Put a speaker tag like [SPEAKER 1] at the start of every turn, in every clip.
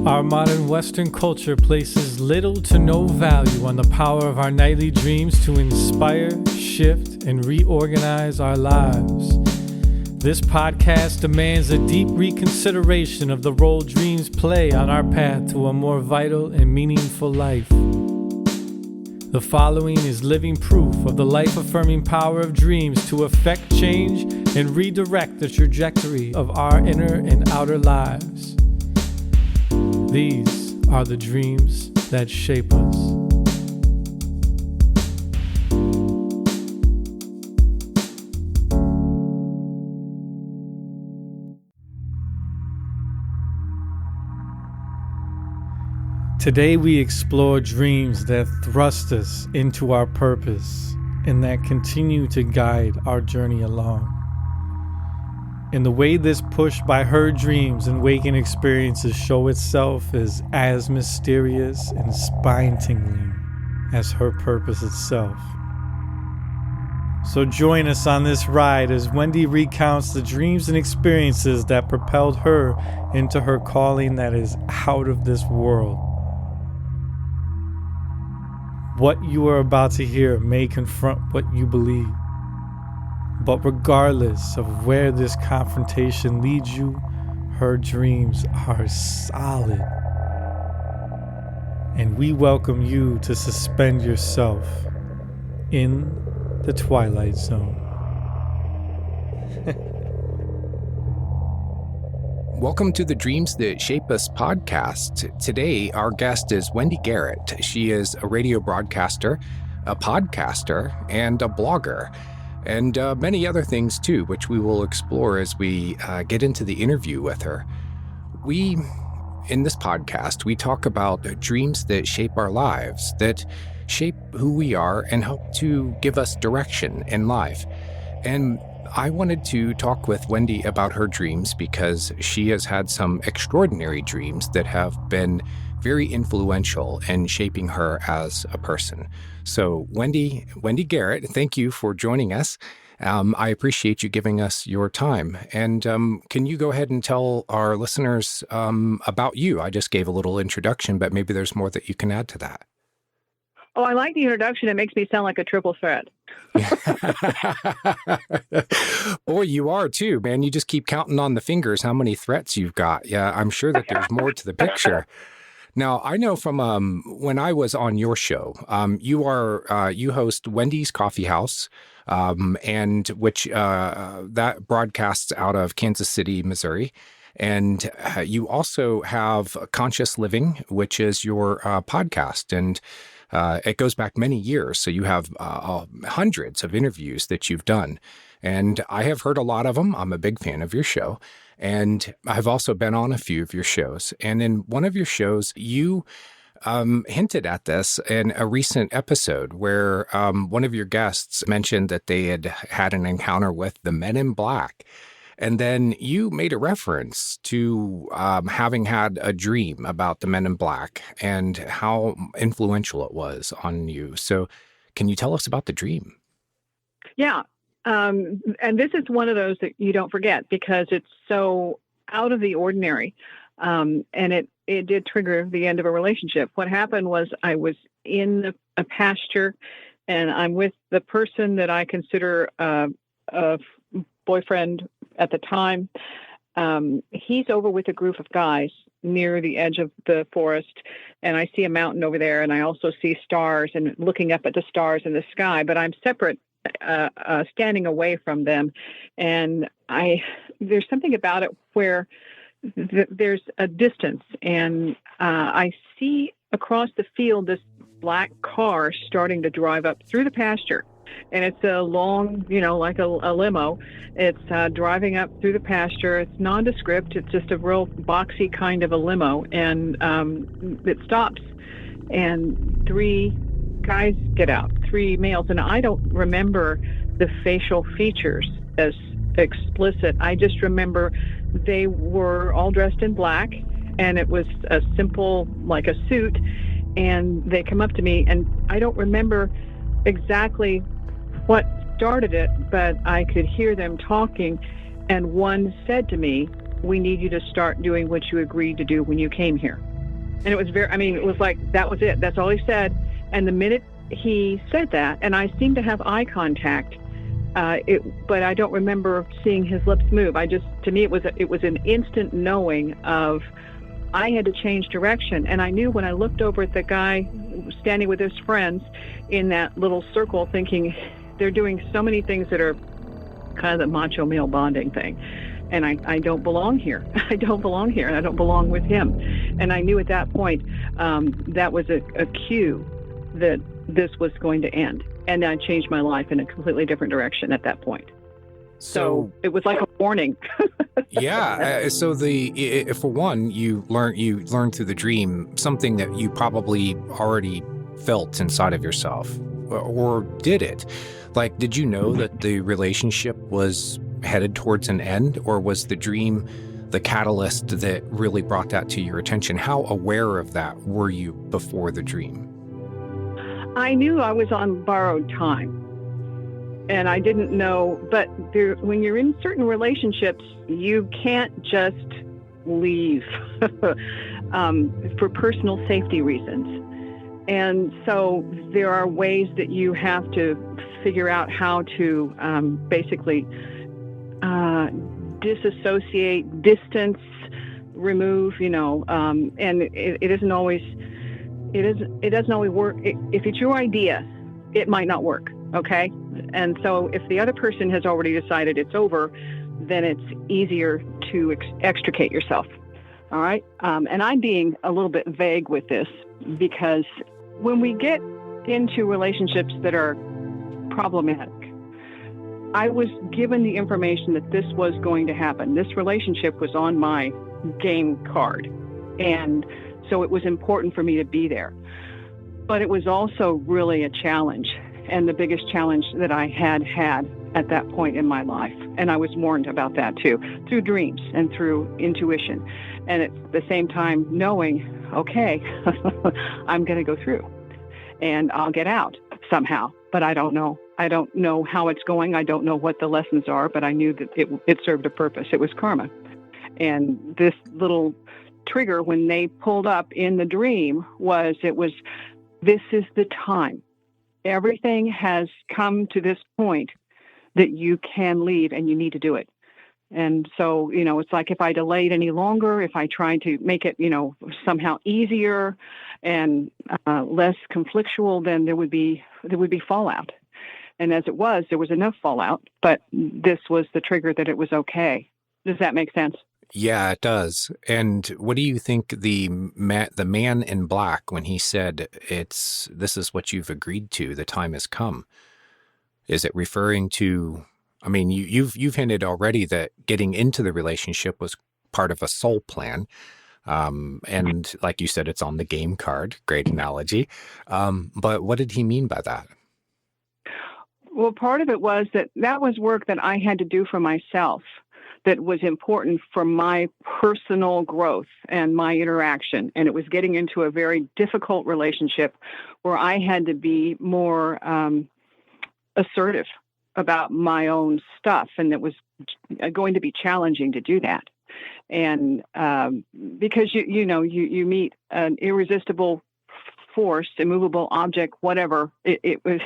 [SPEAKER 1] Our modern Western culture places little to no value on the power of our nightly dreams to inspire, shift, and reorganize our lives. This podcast demands a deep reconsideration of the role dreams play on our path to a more vital and meaningful life. The following is living proof of the life-affirming power of dreams to affect change and redirect the trajectory of our inner and outer lives. These are the dreams that shape us. Today we explore dreams that thrust us into our purpose and that continue to guide our journey along. And the way this push by her dreams and waking experiences show itself is as mysterious and spine-tingling as her purpose itself. So join us on this ride as Wendy recounts the dreams and experiences that propelled her into her calling that is out of this world. What you are about to hear may confront what you believe. But regardless of where this confrontation leads you, her dreams are solid. And we welcome you to suspend yourself in the Twilight Zone.
[SPEAKER 2] Welcome to the Dreams That Shape Us podcast. Today, our guest is Wendy Garrett. She is a radio broadcaster, a podcaster, and a blogger, and many other things too, which we will explore as we get into the interview with her. In this podcast, we talk about dreams that shape our lives, that shape who we are and help to give us direction in life. And I wanted to talk with Wendy about her dreams because she has had some extraordinary dreams that have been very influential in shaping her as a person. So Wendy Garrett, thank you for joining us. I appreciate you giving us your time. And can you go ahead and tell our listeners about you? I just gave a little introduction, but maybe there's more that you can add to that.
[SPEAKER 3] Oh, I like the introduction. It makes me sound like a triple threat.
[SPEAKER 2] Boy, you are too, man. You just keep counting on the fingers how many threats you've got. Yeah, I'm sure that there's more to the picture. Now, I know from when I was on your show, you host Wendy's Coffee House, and which that broadcasts out of Kansas City, Missouri. And you also have Conscious Living, which is your podcast. And it goes back many years, so you have hundreds of interviews that you've done. And I have heard a lot of them. I'm a big fan of your show. And I've also been on a few of your shows. And in one of your shows, you hinted at this in a recent episode where one of your guests mentioned that they had had an encounter with the Men in Black. And then you made a reference to having had a dream about the Men in Black and how influential it was on you. So can you tell us about the dream?
[SPEAKER 3] Yeah. And this is one of those that you don't forget because it's so out of the ordinary. And it did trigger the end of a relationship. What happened was I was in a pasture and I'm with the person that I consider a boyfriend at the time. He's over with a group of guys near the edge of the forest, and I see a mountain over there, and I also see stars and looking up at the stars in the sky, but I'm separate, standing away from them. And there's something about it where there's a distance, and I see across the field this black car starting to drive up through the pasture. And it's a long, like a limo. It's driving up through the pasture. It's nondescript. It's just a real boxy kind of a limo. And it stops. And 3 guys get out, 3 males. And I don't remember the facial features as explicit. I just remember they were all dressed in black. And it was a simple, like a suit. And they come up to me. And I don't remember exactly what started it, but I could hear them talking, and one said to me, "We need you to start doing what you agreed to do when you came here." And it was it was like, that was it. That's all he said. And the minute he said that, and I seemed to have eye contact, but I don't remember seeing his lips move. To me, it was an instant knowing of, I had to change direction. And I knew when I looked over at the guy standing with his friends in that little circle, thinking they're doing so many things that are kind of the macho male bonding thing. And I don't belong here. I don't belong here, and I don't belong with him. And I knew at that point that was a cue that this was going to end. And I changed my life in a completely different direction at that point. So it was like a warning.
[SPEAKER 2] Yeah. So for one, you learned through the dream something that you probably already felt inside of yourself, or did it? Like, did you know that the relationship was headed towards an end, or was the dream the catalyst that really brought that to your attention? How aware of that were you before the dream?
[SPEAKER 3] I knew I was on borrowed time, and I didn't know, but when you're in certain relationships, you can't just leave for personal safety reasons. And so there are ways that you have to figure out how to basically disassociate, distance, remove, and it doesn't always work. If it's your idea, it might not work. Okay. And so if the other person has already decided it's over, then it's easier to extricate yourself. All right. And I'm being a little bit vague with this, because when we get into relationships that are problematic, I was given the information that this was going to happen. This relationship was on my game card. And so it was important for me to be there. But it was also really a challenge, and the biggest challenge that I had at that point in my life. And I was warned about that too, through dreams and through intuition. And at the same time knowing, okay, I'm going to go through and I'll get out somehow, but I don't know. I don't know how it's going. I don't know what the lessons are, but I knew that it served a purpose. It was karma. And this little trigger, when they pulled up in the dream, this is the time. Everything has come to this point that you can leave, and you need to do it. And so, it's like, if I delayed any longer, if I tried to make it, somehow easier and less conflictual, then there would be fallout. And as it was, there was enough fallout, but this was the trigger that it was okay. Does that make sense?
[SPEAKER 2] Yeah, it does. And what do you think the man in black, when he said this is what you've agreed to, the time has come? Is it referring to, I mean, you've hinted already that getting into the relationship was part of a soul plan. And like you said, it's on the game card. Great analogy. But what did he mean by that?
[SPEAKER 3] Well, part of it was that was work that I had to do for myself, that was important for my personal growth and my interaction. And it was getting into a very difficult relationship where I had to be more assertive about my own stuff. And it was going to be challenging to do that. And because, you meet an irresistible force, immovable object, whatever. It was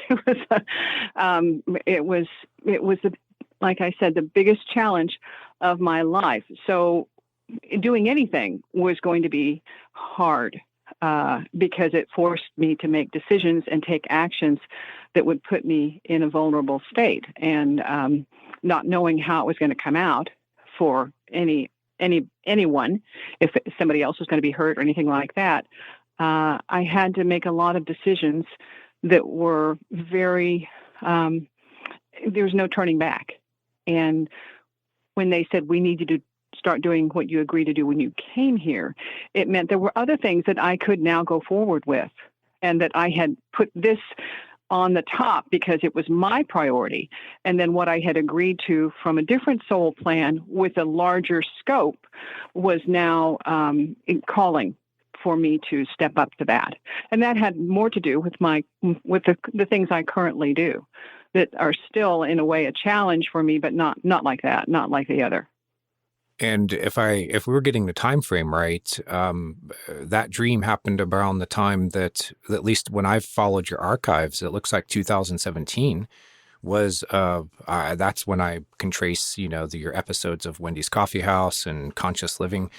[SPEAKER 3] like I said, the biggest challenge of my life. So doing anything was going to be hard because it forced me to make decisions and take actions that would put me in a vulnerable state, and not knowing how it was going to come out for anyone, if somebody else was going to be hurt or anything like that. I had to make a lot of decisions that were very, there was no turning back. And when they said, we need you to start doing what you agreed to do when you came here, it meant there were other things that I could now go forward with, and that I had put this on the top because it was my priority. And then what I had agreed to from a different soul plan with a larger scope was now calling for me to step up to that. And that had more to do with the things I currently do that are still in a way a challenge for me, but not like that, not like the other.
[SPEAKER 2] And if we were getting the time frame right, that dream happened around the time that, at least when I've followed your archives, it looks like 2017 was, that's when I can trace, your episodes of Wendy's Coffee House and Conscious Living.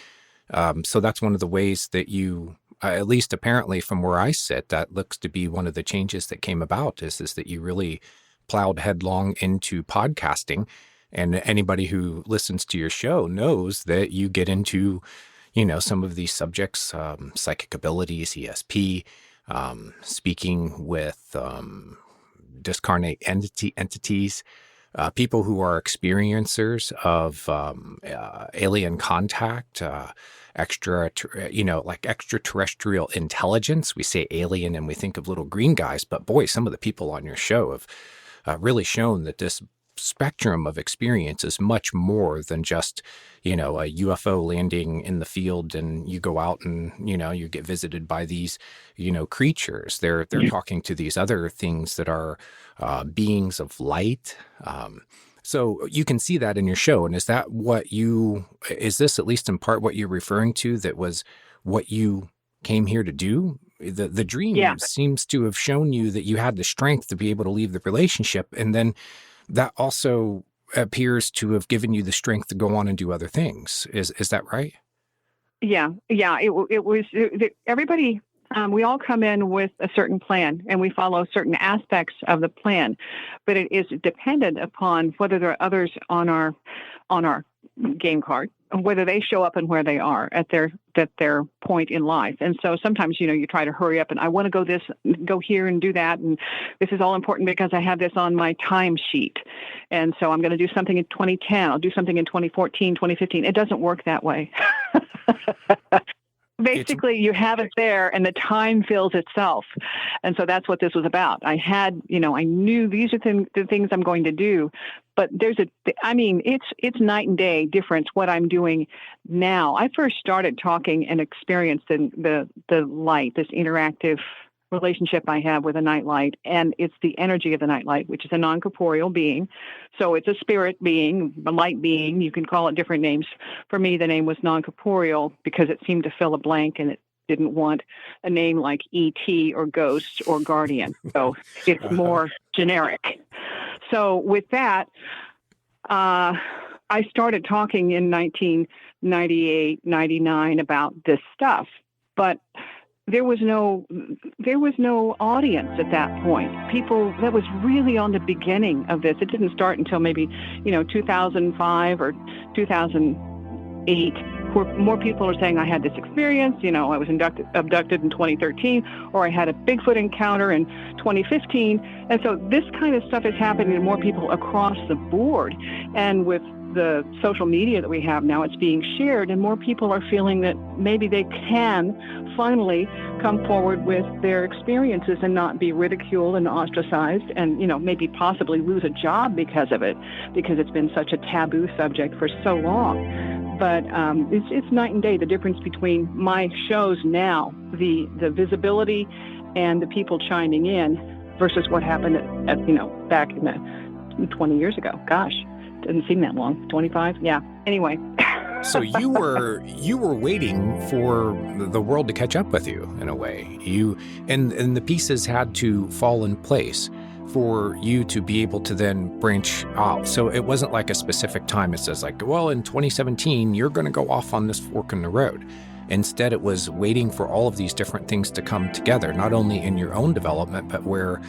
[SPEAKER 2] So that's one of the ways that you, at least apparently from where I sit, that looks to be one of the changes that came about is that you really plowed headlong into podcasting. And anybody who listens to your show knows that you get into, some of these subjects, psychic abilities, ESP, speaking with discarnate entities, people who are experiencers of alien contact, extraterrestrial intelligence. We say alien and we think of little green guys, but boy, some of the people on your show have really shown that this spectrum of experience is much more than just, a UFO landing in the field and you go out and, you get visited by these, creatures. They're talking to these other things that are beings of light. So you can see that in your show. And is this at least in part what you're referring to, that was what you came here to do? The dream seems to have shown you that you had the strength to be able to leave the relationship. And then that also appears to have given you the strength to go on and do other things. Is that right?
[SPEAKER 3] Yeah. It was everybody. We all come in with a certain plan, and we follow certain aspects of the plan, but it is dependent upon whether there are others on our game card, whether they show up and where they are at their point in life. And so sometimes, you try to hurry up and I want to go here and do that. And this is all important because I have this on my time sheet. And so I'm going to do something in 2010. I'll do something in 2014, 2015. It doesn't work that way. Basically, you have it there and the time fills itself. And so that's what this was about. I knew these are the things I'm going to do, but it's night and day difference what I'm doing now. I first started talking and experiencing the light, this interactive relationship I have with a nightlight, and it's the energy of the nightlight, which is a non-corporeal being. So it's a spirit being, a light being. You can call it different names. For me, the name was non-corporeal because it seemed to fill a blank, and it didn't want a name like E.T. or Ghost or Guardian. So it's more generic. So with that, I started talking in 1998, 99 about this stuff, but there was no audience at that point. That was really on the beginning of this. It didn't start until maybe, 2005 or 2008, where more people are saying I had this experience. I was abducted in 2013, or I had a Bigfoot encounter in 2015. And so this kind of stuff is happening to more people across the board. And with the social media that we have now, it's being shared, and more people are feeling that maybe they can finally come forward with their experiences and not be ridiculed and ostracized and, maybe possibly lose a job because of it, because it's been such a taboo subject for so long. But it's night and day, the difference between my shows now, the visibility and the people chiming in versus what happened back in 20 years ago. Gosh. Didn't seem that long. 25? Yeah. Anyway.
[SPEAKER 2] So you were waiting for the world to catch up with you in a way. And the pieces had to fall in place for you to be able to then branch out. So it wasn't like a specific time. It says like, well, in 2017, you're going to go off on this fork in the road. Instead, it was waiting for all of these different things to come together, not only in your own development, but where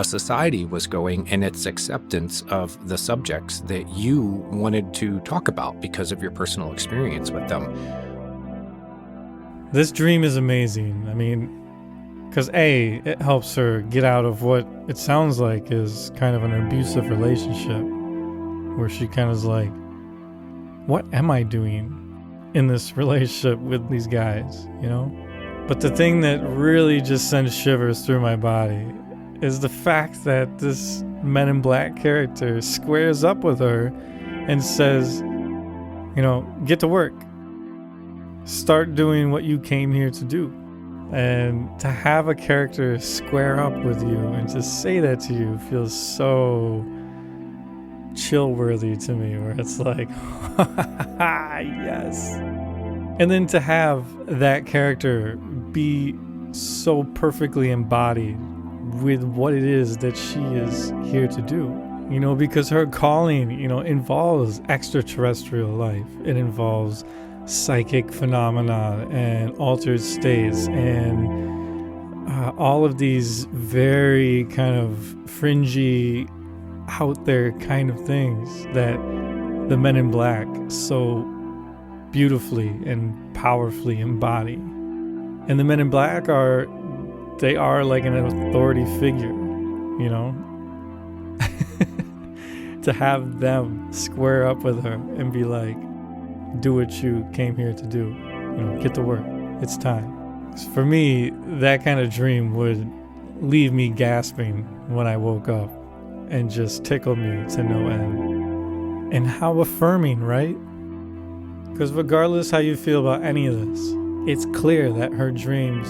[SPEAKER 2] society was going and its acceptance of the subjects that you wanted to talk about because of your personal experience with them.
[SPEAKER 1] This dream is amazing. Because it helps her get out of what it sounds like is kind of an abusive relationship, where she kind of is like, what am I doing in this relationship with these guys, But the thing that really just sends shivers through my body is the fact that this Men in Black character squares up with her and says, get to work. Start doing what you came here to do. And to have a character square up with you and to say that to you feels so chill worthy to me, where it's like, yes. And then to have that character be so perfectly embodied with what it is that she is here to do, because her calling, involves extraterrestrial life. It involves psychic phenomena and altered states and all of these very kind of fringy, out there kind of things that the Men in Black so beautifully and powerfully embody. And the Men in Black are like an authority figure, to have them square up with her and be like, do what you came here to do, get to work, it's time. For me, that kind of dream would leave me gasping when I woke up and just tickled me to no end. And how affirming, right? Because regardless how you feel about any of this, it's clear that her dreams,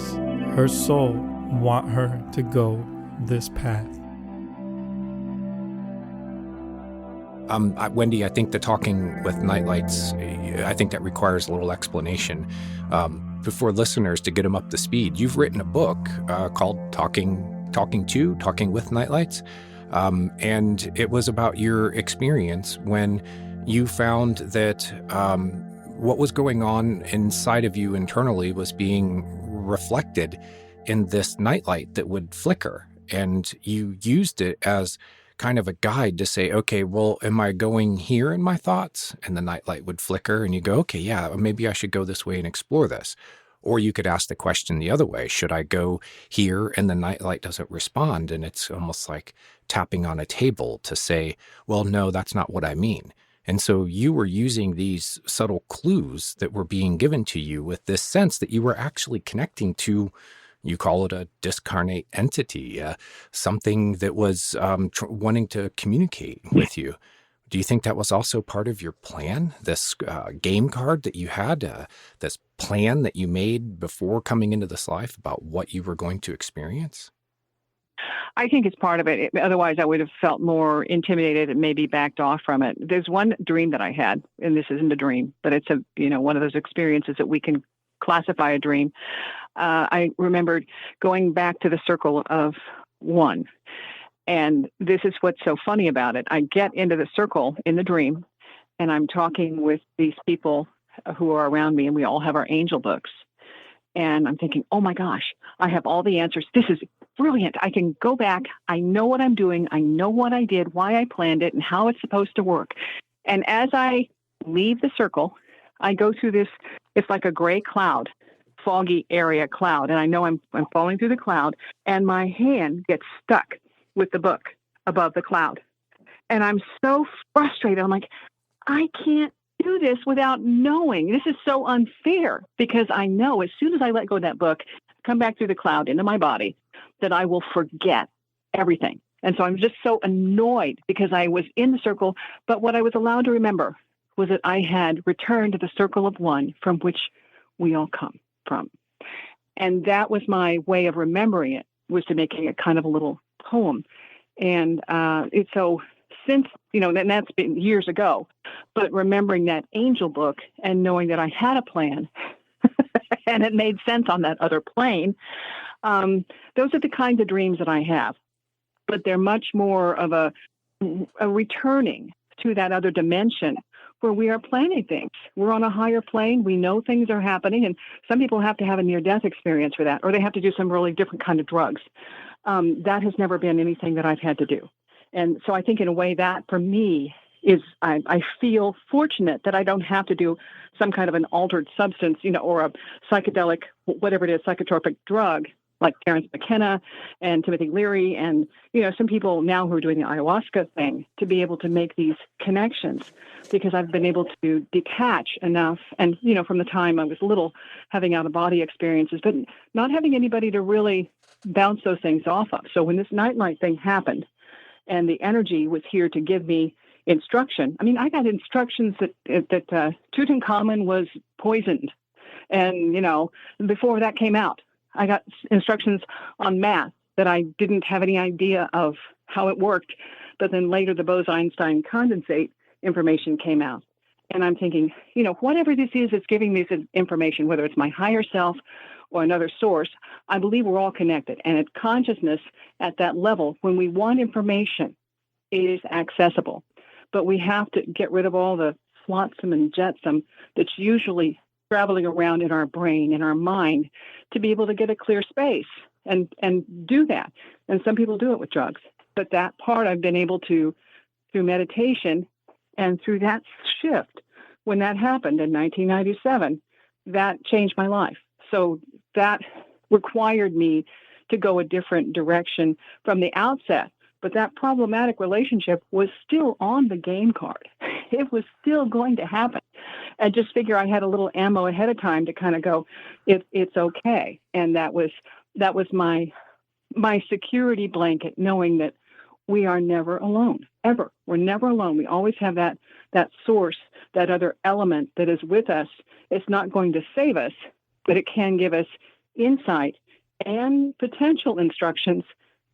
[SPEAKER 1] her soul, want her to go this path.
[SPEAKER 2] Wendy, I think the talking with nightlights, I think that requires a little explanation. For listeners to get them up to speed, you've written a book called Talking with Nightlights. And it was about your experience when you found that what was going on inside of you internally was being reflected in this nightlight that would flicker. And you used it as kind of a guide to say, okay, well, am I going here in my thoughts? And the nightlight would flicker and you go, okay, yeah, maybe I should go this way and explore this. Or you could ask the question the other way, should I go here? And the nightlight doesn't respond. And it's almost like tapping on a table to say, well, no, that's not what I mean. And so you were using these subtle clues that were being given to you with this sense that you were actually connecting to, you call it a discarnate entity, something that was wanting to communicate with you. Do you think that was also part of your plan, this game card that you had, this plan that you made before coming into this life about what you were going to experience?
[SPEAKER 3] I think it's part of it. Otherwise, I would have felt more intimidated and maybe backed off from it. There's one dream that I had, and this isn't a dream, but it's one of those experiences that we can classify a dream. I remembered going back to the circle of one. And this is what's so funny about it. I get into the circle in the dream, and I'm talking with these people who are around me, and we all have our angel books. And I'm thinking, oh my gosh, I have all the answers. This is brilliant. I can go back. I know what I'm doing. I know what I did, why I planned it, and how it's supposed to work. And as I leave the circle, I go through this, it's like a gray cloud, foggy area cloud. And I know I'm falling through the cloud, and my hand gets stuck with the book above the cloud. And I'm so frustrated. I'm like, I can't do this without knowing. This is so unfair, because I know as soon as I let go of that book, come back through the cloud into my body, that I will forget everything. And so I'm just so annoyed because I was in the circle, but what I was allowed to remember was that I had returned to the circle of one from which we all come from. And that was my way of remembering it, was to making it kind of a little poem. And it's so since, and that's been years ago, but remembering that angel book and knowing that I had a plan and it made sense on that other plane, those are the kinds of dreams that I have. But they're much more of a returning to that other dimension where we are planning things. We're on a higher plane. We know things are happening. And some people have to have a near-death experience for that, or they have to do some really different kind of drugs. That has never been anything that I've had to do. And so I think in a way that for me is, I feel fortunate that I don't have to do some kind of an altered substance, or a psychedelic, whatever it is, psychotropic drug, like Terence McKenna and Timothy Leary and, some people now who are doing the ayahuasca thing, to be able to make these connections, because I've been able to detach enough. And, from the time I was little, having out-of-body experiences, but not having anybody to really bounce those things off of. So when this nightlight thing happened and the energy was here to give me instruction, I got instructions that Tutankhamun was poisoned. And, before that came out, I got instructions on math that I didn't have any idea of how it worked But then later, the Bose-Einstein condensate information came out. And I'm thinking, whatever this is that's giving me this information, whether it's my higher self or another source, I believe we're all connected. And at consciousness at that level, when we want information, it is accessible. But we have to get rid of all the flotsam and jetsam that's usually traveling around in our brain, in our mind, to be able to get a clear space and do that. And some people do it with drugs. But that part I've been able to, through meditation and through that shift, when that happened in 1997, that changed my life. So that required me to go a different direction from the outset. But that problematic relationship was still on the game card. It was still going to happen. And just figure I had a little ammo ahead of time to kind of go, it's okay. And that was my security blanket, knowing that we are never alone, ever. We're never alone. We always have that source, that other element that is with us. It's not going to save us, but it can give us insight and potential instructions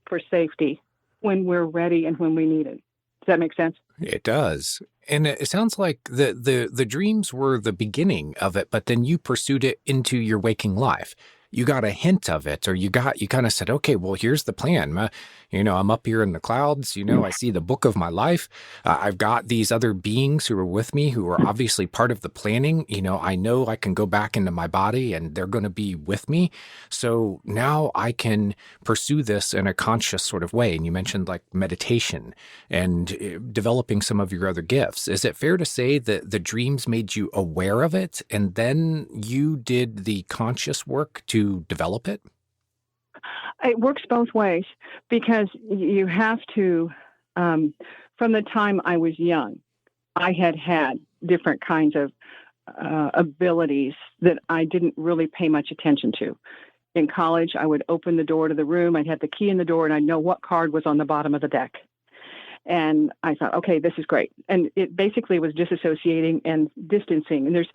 [SPEAKER 3] for safety when we're ready and when we need it. Does that make sense?
[SPEAKER 2] It does. And it sounds like the dreams were the beginning of it, but then you pursued it into your waking life. You got a hint of it, or you kind of said, okay, well, here's the plan. I'm up here in the clouds. I see the book of my life. I've got these other beings who are with me, who are obviously part of the planning. I know I can go back into my body and they're going to be with me. So now I can pursue this in a conscious sort of way. And you mentioned like meditation and developing some of your other gifts. Is it fair to say that the dreams made you aware of it and then you did the conscious work to develop it?
[SPEAKER 3] It works both ways, because you have to, from the time I was young, I had different kinds of abilities that I didn't really pay much attention to. In college, I would open the door to the room. I'd have the key in the door and I'd know what card was on the bottom of the deck. And I thought, okay, this is great. And it basically was disassociating and distancing. And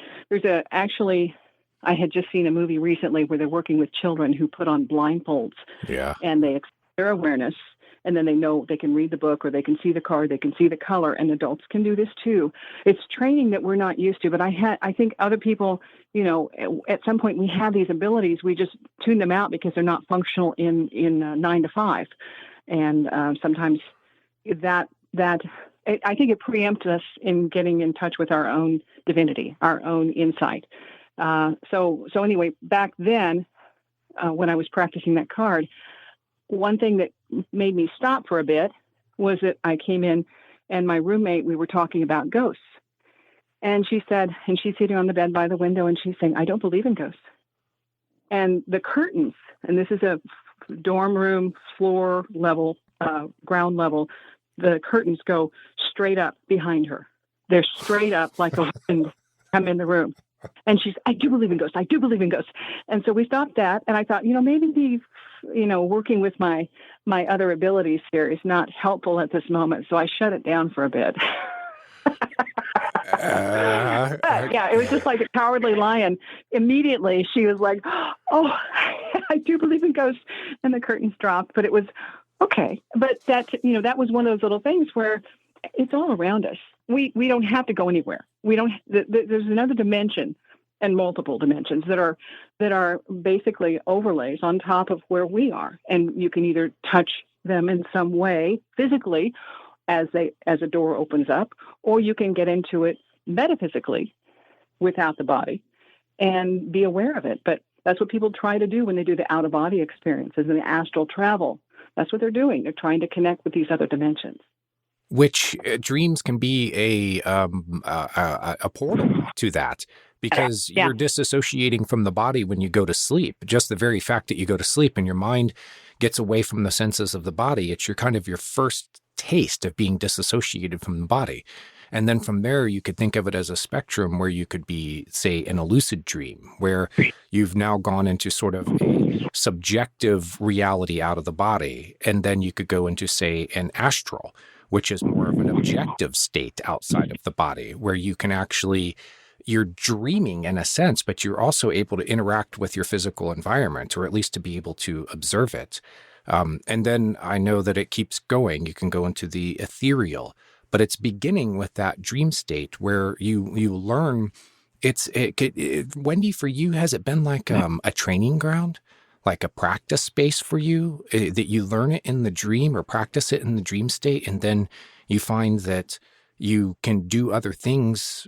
[SPEAKER 3] actually, I had just seen a movie recently where they're working with children who put on blindfolds.
[SPEAKER 2] Yeah.
[SPEAKER 3] And they expand their awareness, and then they know they can read the book, or they can see the card, they can see the color, and adults can do this too. It's training that we're not used to, but I think other people, at some point we have these abilities, we just tune them out because they're not functional in 9 to 5. And sometimes that I think it preempts us in getting in touch with our own divinity, our own insight. So anyway, back then, when I was practicing that card, one thing that made me stop for a bit was that I came in and my roommate, we were talking about ghosts. And she said, and she's sitting on the bed by the window and she's saying, I don't believe in ghosts. And the curtains, and this is a dorm room, floor level, ground level, the curtains go straight up behind her. They're straight up like a wind come in the room. And she's, I do believe in ghosts. I do believe in ghosts. And so we stopped that. And I thought, maybe working with my other abilities here is not helpful at this moment. So I shut it down for a bit. Yeah, it was just like a cowardly lion. Immediately, she was like, oh, I do believe in ghosts. And the curtains dropped. But it was okay. But that was one of those little things where it's all around us. We don't have to go anywhere. There's another dimension and multiple dimensions that are basically overlays on top of where we are. And you can either touch them in some way physically as a door opens up, or you can get into it metaphysically without the body and be aware of it. But that's what people try to do when they do the out-of-body experiences and the astral travel. That's what they're doing. They're trying to connect with these other dimensions.
[SPEAKER 2] Which dreams can be a portal to that, because you're disassociating from the body when you go to sleep. Just the very fact that you go to sleep and your mind gets away from the senses of the body, it's your first taste of being disassociated from the body. And then from there, you could think of it as a spectrum where you could be, say, in a lucid dream, where you've now gone into sort of a subjective reality out of the body. And then you could go into, say, an astral, which is more of an objective state outside of the body, where you can you're dreaming in a sense, but you're also able to interact with your physical environment, or at least to be able to observe it. And then I know that it keeps going. You can go into the ethereal, but it's beginning with that dream state where you learn. Wendy, for you, has it been like a training ground, like a practice space for you, that you learn it in the dream or practice it in the dream state, and then you find that you can do other things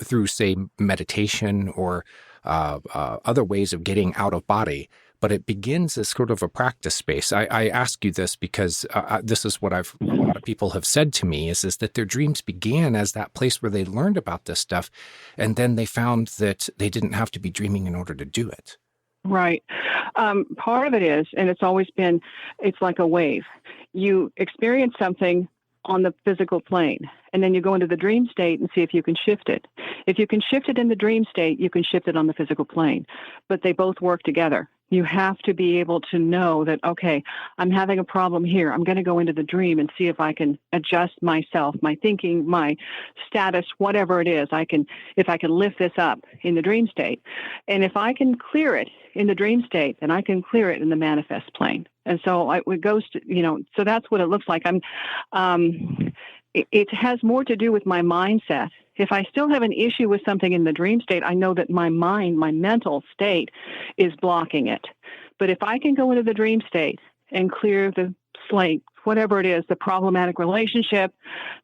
[SPEAKER 2] through, say, meditation or other ways of getting out of body, but it begins as sort of a practice space. I ask you this because this is what a lot of people have said to me is that their dreams began as that place where they learned about this stuff, and then they found that they didn't have to be dreaming in order to do it.
[SPEAKER 3] Right. Part of it is, and it's always been, it's like a wave. You experience something on the physical plane, and then you go into the dream state and see if you can shift it. If you can shift it in the dream state, you can shift it on the physical plane, but they both work together. You have to be able to know that, okay, I'm having a problem here. I'm going to go into the dream and see if I can adjust myself, my thinking, my status, whatever it is. If I can lift this up in the dream state. And if I can clear it in the dream state, then I can clear it in the manifest plane. And so it goes to, so that's what it looks like. It has more to do with my mindset. If I still have an issue with something in the dream state, I know that my mind, my mental state is blocking it. But if I can go into the dream state and clear the slate, whatever it is, the problematic relationship,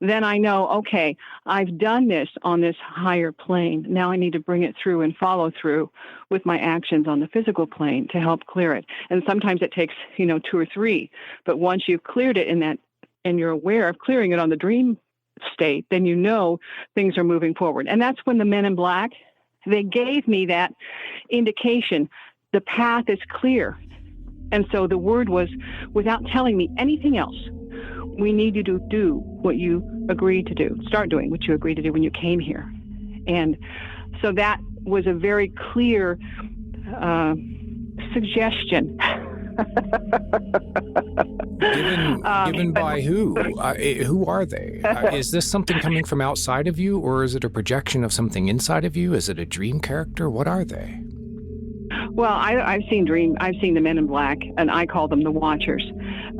[SPEAKER 3] then I know, okay, I've done this on this higher plane. Now I need to bring it through and follow through with my actions on the physical plane to help clear it. And sometimes it takes, 2 or 3. But once you've cleared it in that, and you're aware of clearing it on the dream state, then you know things are moving forward. And that's when the Men in Black, they gave me that indication. The path is clear. And so the word was, without telling me anything else, we need you to do what you agreed to do. Start doing what you agreed to do when you came here. And so that was a very clear suggestion.
[SPEAKER 2] Given by who? Who are they? Is this something coming from outside of you, or is it a projection of something inside of you? Is it a dream character? What are they?
[SPEAKER 3] Well, I've seen the Men in Black, and I call them the Watchers.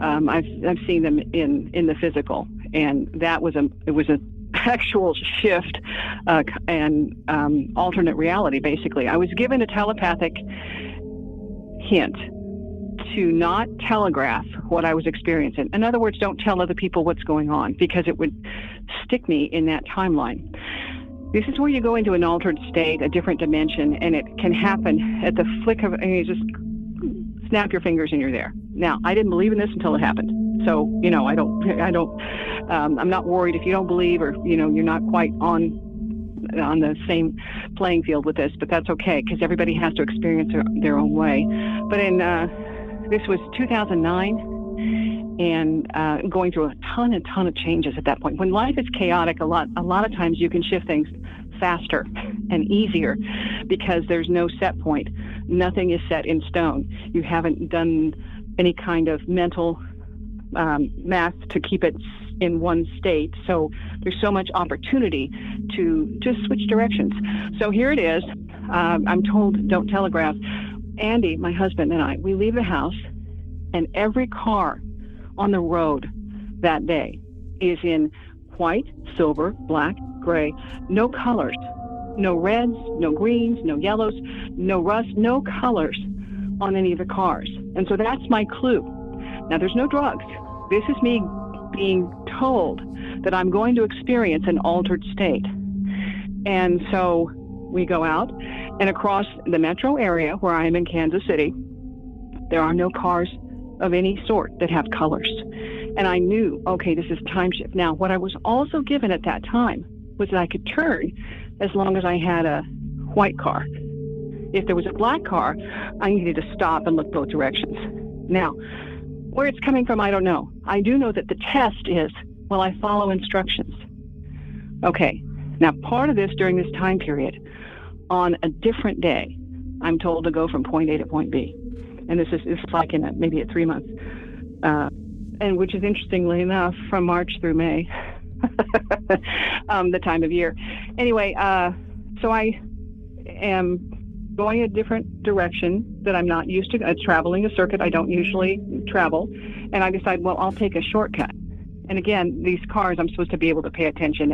[SPEAKER 3] I've seen them in the physical, and that was a actual shift and alternate reality. Basically, I was given a telepathic hint to not telegraph what I was experiencing. In other words, don't tell other people what's going on, because it would stick me in that timeline. This is where you go into an altered state, a different dimension, and it can happen at the flick of, and you just snap your fingers and you're there. Now, I didn't believe in this until it happened. So, I'm not worried if you don't believe, or, you're not quite on the same playing field with this, but that's okay, because everybody has to experience their own way. But this was 2009, and going through a ton of changes at that point. When life is chaotic, a lot of times you can shift things faster and easier because there's no set point. Nothing is set in stone. You haven't done any kind of mental math to keep it in one state. So there's so much opportunity to just switch directions. So here it is. I'm told don't telegraph. Andy, my husband, and I, we leave the house, and every car on the road that day is in white, silver, black, gray, no colors, no reds, no greens, no yellows, no rust, no colors on any of the cars. And so that's my clue. Now, there's no drugs. This is me being told that I'm going to experience an altered state. And so we go out, and across the metro area where I am in Kansas City, there are no cars of any sort that have colors. And I knew, okay, this is time shift. Now, what I was also given at that time was that I could turn as long as I had a white car. If there was a black car, I needed to stop and look both directions. Now, where it's coming from, I don't know. I do know that the test is, will I follow instructions? Okay, now part of this during this time period, on a different day, I'm told to go from point A to point B. And this is like in maybe a 3 months. And which is interestingly enough, from March through May, the time of year. Anyway, so I am going a different direction that I'm not used to. It's traveling a circuit I don't usually travel. And I decide, well, I'll take a shortcut. And again, these cars, I'm supposed to be able to pay attention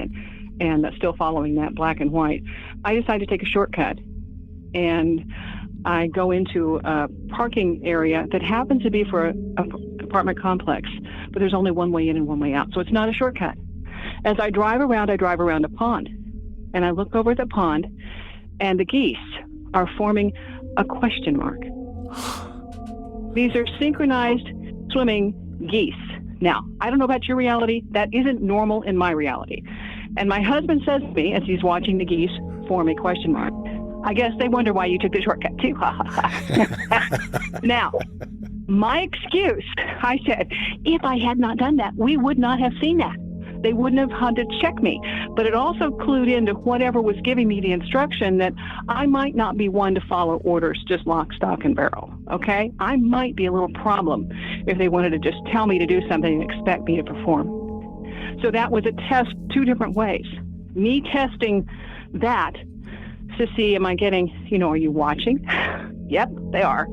[SPEAKER 3] and still following that black and white. I decide to take a shortcut. And I go into a parking area that happens to be for an apartment complex, but there's only one way in and one way out. So it's not a shortcut. As I drive around a pond. And I look over at the pond, and the geese are forming a question mark. These are synchronized swimming geese. Now, I don't know about your reality. That isn't normal in my reality. And my husband says to me, as he's watching the geese form a question mark, I guess they wonder why you took the shortcut too. Now, my excuse, I said, if I had not done that, we would not have seen that. They wouldn't have had to check me. But it also clued into whatever was giving me the instruction that I might not be one to follow orders just lock, stock, and barrel. Okay? I might be a little problem if they wanted to just tell me to do something and expect me to perform. So that was a test two different ways. Me testing that to see, am I getting, are you watching? Yep, they are.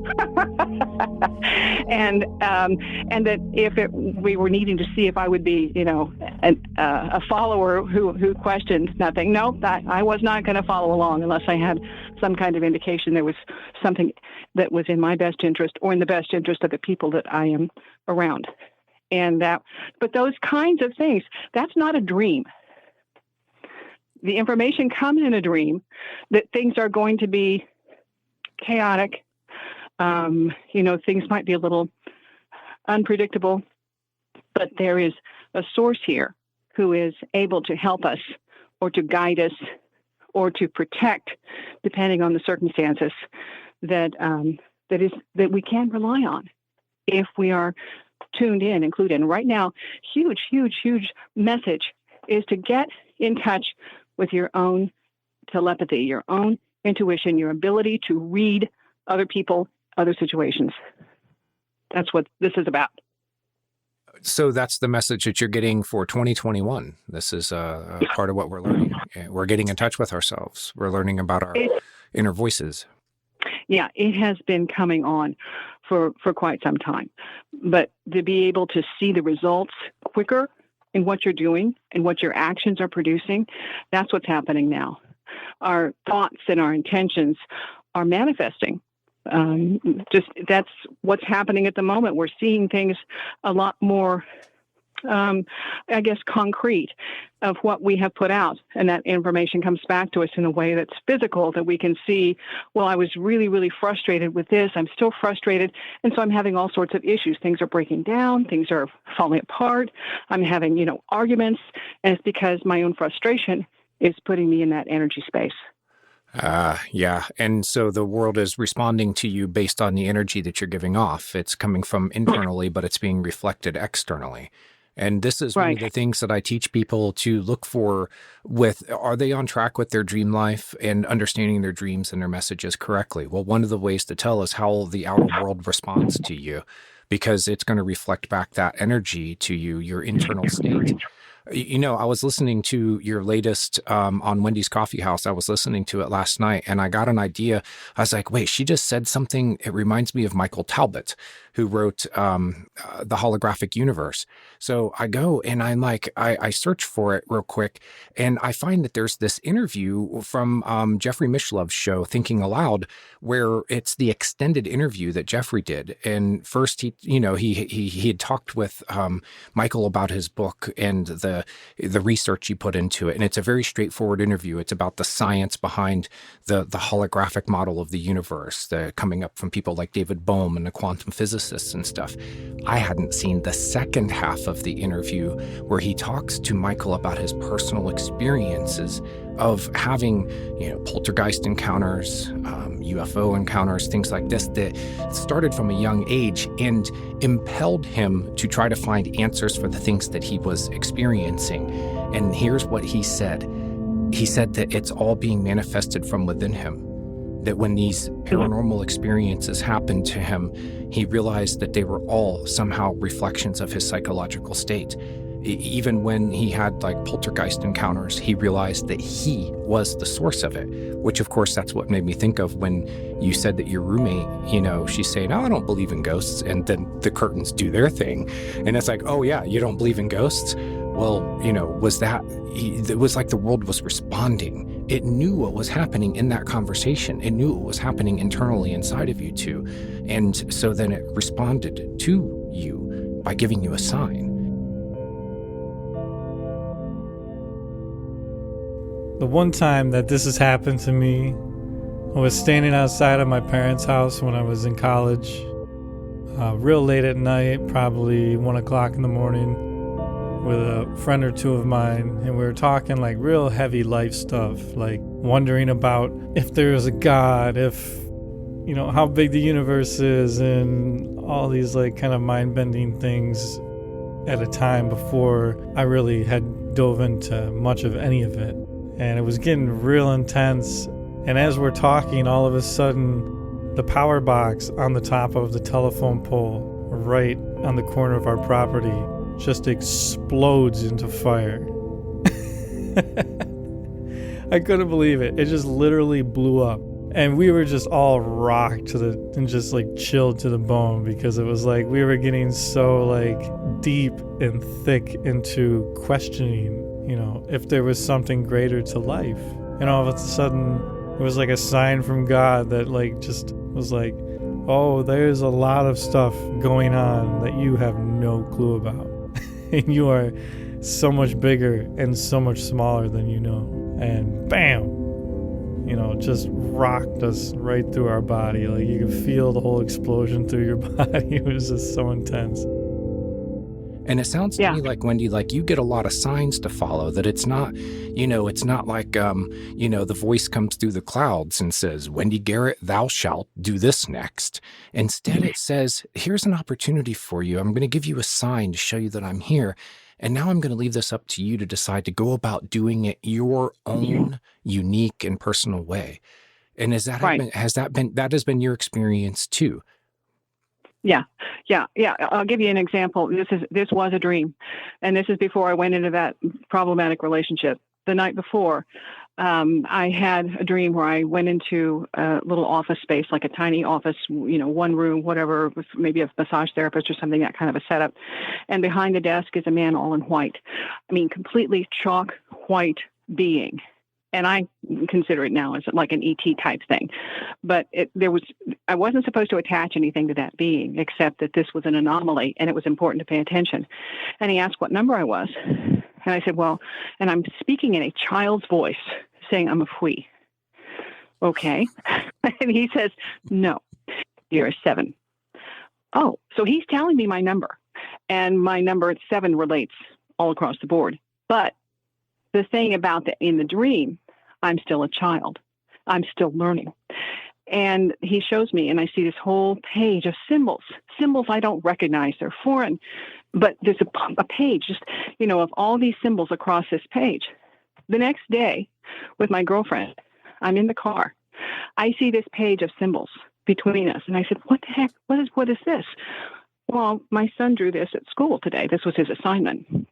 [SPEAKER 3] and that if we were needing to see if I would be, a follower who questioned nothing. No, I was not going to follow along unless I had some kind of indication there was something that was in my best interest or in the best interest of the people that I am around. But those kinds of things, that's not a dream. The information comes in a dream that things are going to be chaotic. Things might be a little unpredictable, but there is a source here who is able to help us or to guide us or to protect, depending on the circumstances, that we can rely on if we are tuned in, included. And right now, huge message is to get in touch with your own telepathy, your own intuition, your ability to read other people, other situations. That's what this is about.
[SPEAKER 2] So that's the message that you're getting for 2021. This is a part of what we're learning. We're getting in touch with ourselves. We're learning about our inner voices.
[SPEAKER 3] Yeah, it has been coming on for quite some time. But to be able to see the results quicker in what you're doing and what your actions are producing, that's what's happening now. Our thoughts and our intentions are manifesting. That's what's happening at the moment. We're seeing things a lot more, concrete of what we have put out. And that information comes back to us in a way that's physical, that we can see, well, I was really, really frustrated with this. I'm still frustrated. And so I'm having all sorts of issues. Things are breaking down. Things are falling apart. I'm having, arguments. And it's because my own frustration is putting me in that energy space.
[SPEAKER 2] Yeah. And so the world is responding to you based on the energy that you're giving off. It's coming from internally, but it's being reflected externally. And this is one of the things that I teach people to look for are they on track with their dream life and understanding their dreams and their messages correctly? Well, one of the ways to tell is how the outer world responds to you, because it's going to reflect back that energy to you, your internal state. I was listening to your latest on Wendy's Coffee House. I was listening to it last night, and I got an idea. I was like, wait, she just said something. It reminds me of Michael Talbot, who wrote The Holographic Universe. So I go and I'm like, I search for it real quick, and I find that there's this interview from Jeffrey Mishlov's show, Thinking Aloud, where it's the extended interview that Jeffrey did. And first, he had talked with Michael about his book and the research he put into it. And it's a very straightforward interview. It's about the science behind the holographic model of the universe, coming up from people like David Bohm and the quantum physicists and stuff. I hadn't seen the second half of the interview where he talks to Michael about his personal experiences of having, poltergeist encounters, UFO encounters, things like this, that started from a young age and impelled him to try to find answers for the things that he was experiencing. And here's what he said. He said that it's all being manifested from within him. That when these paranormal experiences happened to him, he realized that they were all somehow reflections of his psychological state. Even when he had like poltergeist encounters, he realized that he was the source of it, which of course that's what made me think of when you said that your roommate, she's saying, "Oh, I don't believe in ghosts," and then the curtains do their thing. And it's like, "Oh yeah, you don't believe in ghosts?" Well, it was like the world was responding. It knew what was happening in that conversation. It knew what was happening internally inside of you two. And so then it responded to you by giving you a sign.
[SPEAKER 1] The one time that this has happened to me, I was standing outside of my parents' house when I was in college, real late at night, probably 1 o'clock in the morning, with a friend or two of mine, and we were talking like real heavy life stuff, like wondering about if there is a God, if, how big the universe is, and all these like kind of mind-bending things at a time before I really had dove into much of any of it. And it was getting real intense. And as we're talking, all of a sudden, the power box on the top of the telephone pole, right on the corner of our property, just explodes into fire. I couldn't believe it. It just literally blew up. And we were just all rocked and just like chilled to the bone, because it was like we were getting so like deep and thick into questioning, if there was something greater to life. And all of a sudden, it was like a sign from God that like just was like, oh, there's a lot of stuff going on that you have no clue about. And you are so much bigger and so much smaller than you know. And bam, just rocked us right through our body. Like you could feel the whole explosion through your body. It was just so intense.
[SPEAKER 2] And it sounds to me like, Wendy, like you get a lot of signs to follow, that it's not, it's not like, the voice comes through the clouds and says, "Wendy Garrett, thou shalt do this next." Instead, it says, "Here's an opportunity for you. I'm going to give you a sign to show you that I'm here. And now I'm going to leave this up to you to decide to go about doing it your own unique and personal way." And has that been your experience too?
[SPEAKER 3] Yeah. I'll give you an example. This was a dream, and this is before I went into that problematic relationship. The night before, I had a dream where I went into a little office space, like a tiny office, one room, whatever, with maybe a massage therapist or something, that kind of a setup. And behind the desk is a man all in white. I mean, completely chalk white being. And I consider it now as like an ET type thing. But I wasn't supposed to attach anything to that being, except that this was an anomaly and it was important to pay attention. And he asked what number I was. And I said, well, and I'm speaking in a child's voice, saying I'm a fui. Okay. And he says, "No, you're a 7. Oh, so he's telling me my number. And my number 7 relates all across the board. But the thing about in the dream, I'm still a child. I'm still learning. And he shows me, and I see this whole page of symbols I don't recognize. They're foreign. But there's a page just, of all these symbols across this page. The next day, with my girlfriend, I'm in the car. I see this page of symbols between us. And I said, "What the heck? What is this?" "Well, my son drew this at school today. This was his assignment."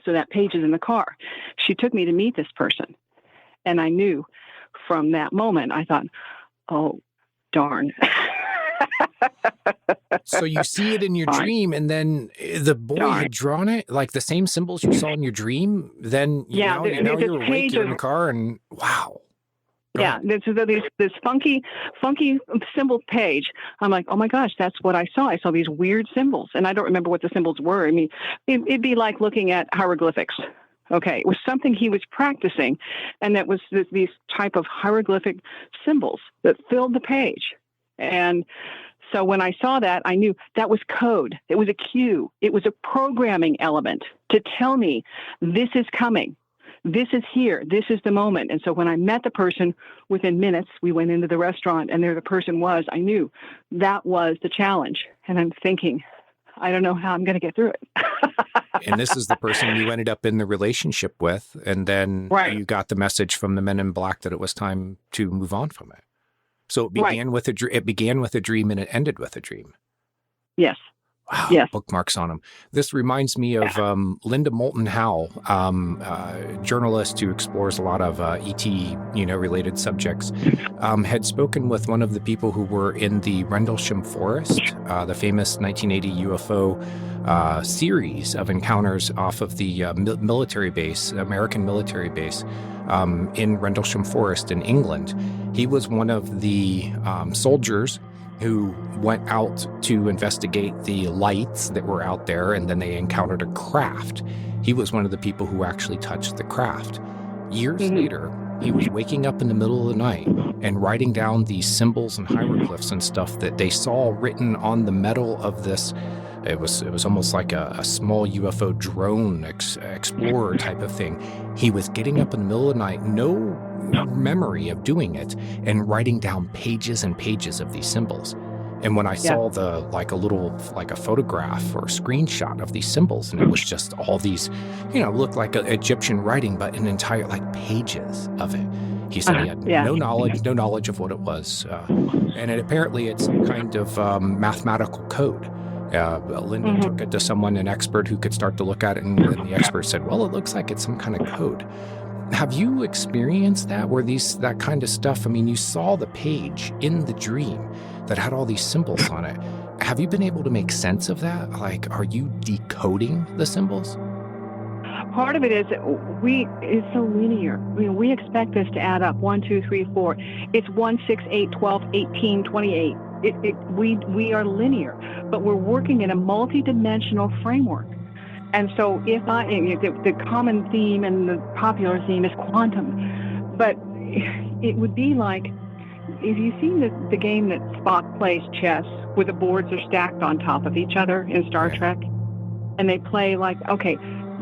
[SPEAKER 3] So that page is in the car. She took me to meet this person. And I knew from that moment, I thought, oh, darn.
[SPEAKER 2] So you see it in your dream, and then the boy had drawn it, like the same symbols you saw in your dream. Then now you're awake, you're in the car, and wow.
[SPEAKER 3] Yeah, this funky symbol page. I'm like, oh my gosh, that's what I saw. I saw these weird symbols, and I don't remember what the symbols were. I mean, it'd be like looking at hieroglyphics. Okay, it was something he was practicing, and that was these type of hieroglyphic symbols that filled the page. And so when I saw that, I knew that was code. It was a cue. It was a programming element to tell me this is coming. This is here. This is the moment. And so when I met the person, within minutes, we went into the restaurant, and there the person was. I knew that was the challenge. And I'm thinking, I don't know how I'm going to get through it.
[SPEAKER 2] And this is the person you ended up in the relationship with. And then you got the message from the Men in Black that it was time to move on from it. So it began with a dream, and it ended with a dream.
[SPEAKER 3] Yes.
[SPEAKER 2] Wow,
[SPEAKER 3] Yes.
[SPEAKER 2] bookmarks on them. This reminds me of Linda Moulton Howe, journalist who explores a lot of ET, related subjects, had spoken with one of the people who were in the Rendlesham Forest, the famous 1980 UFO series of encounters off of the military base, American military base, in Rendlesham Forest in England. He was one of the soldiers who went out to investigate the lights that were out there, and then they encountered a craft. He was one of the people who actually touched the craft. Years later, he was waking up in the middle of the night and writing down these symbols and hieroglyphs and stuff that they saw written on the metal of this. It was almost like a small UFO drone explorer type of thing. He was getting up in the middle of the night, no memory of doing it, and writing down pages and pages of these symbols. And when I saw a photograph or a screenshot of these symbols, and it was just all these, looked like Egyptian writing, but an entire pages of it. He said he had no knowledge of what it was, and apparently it's some kind of mathematical code. Linda took it to an expert who could start to look at it, and the expert said, well, it looks like it's some kind of code. Have you experienced that, where that kind of stuff, you saw the page in the dream that had all these symbols on it. Have you been able to make sense of that? Are you decoding the symbols?
[SPEAKER 3] Part of it is it's so linear. We expect this to add up 1, 2, 3, 4. It's 1, 6, 8, 12, 18, 28. We are linear, but we're working in a multi-dimensional framework. And so the common theme and the popular theme is quantum, but it would be like, if you've seen the game that Spock plays, chess, where the boards are stacked on top of each other in Star Trek, and they play okay,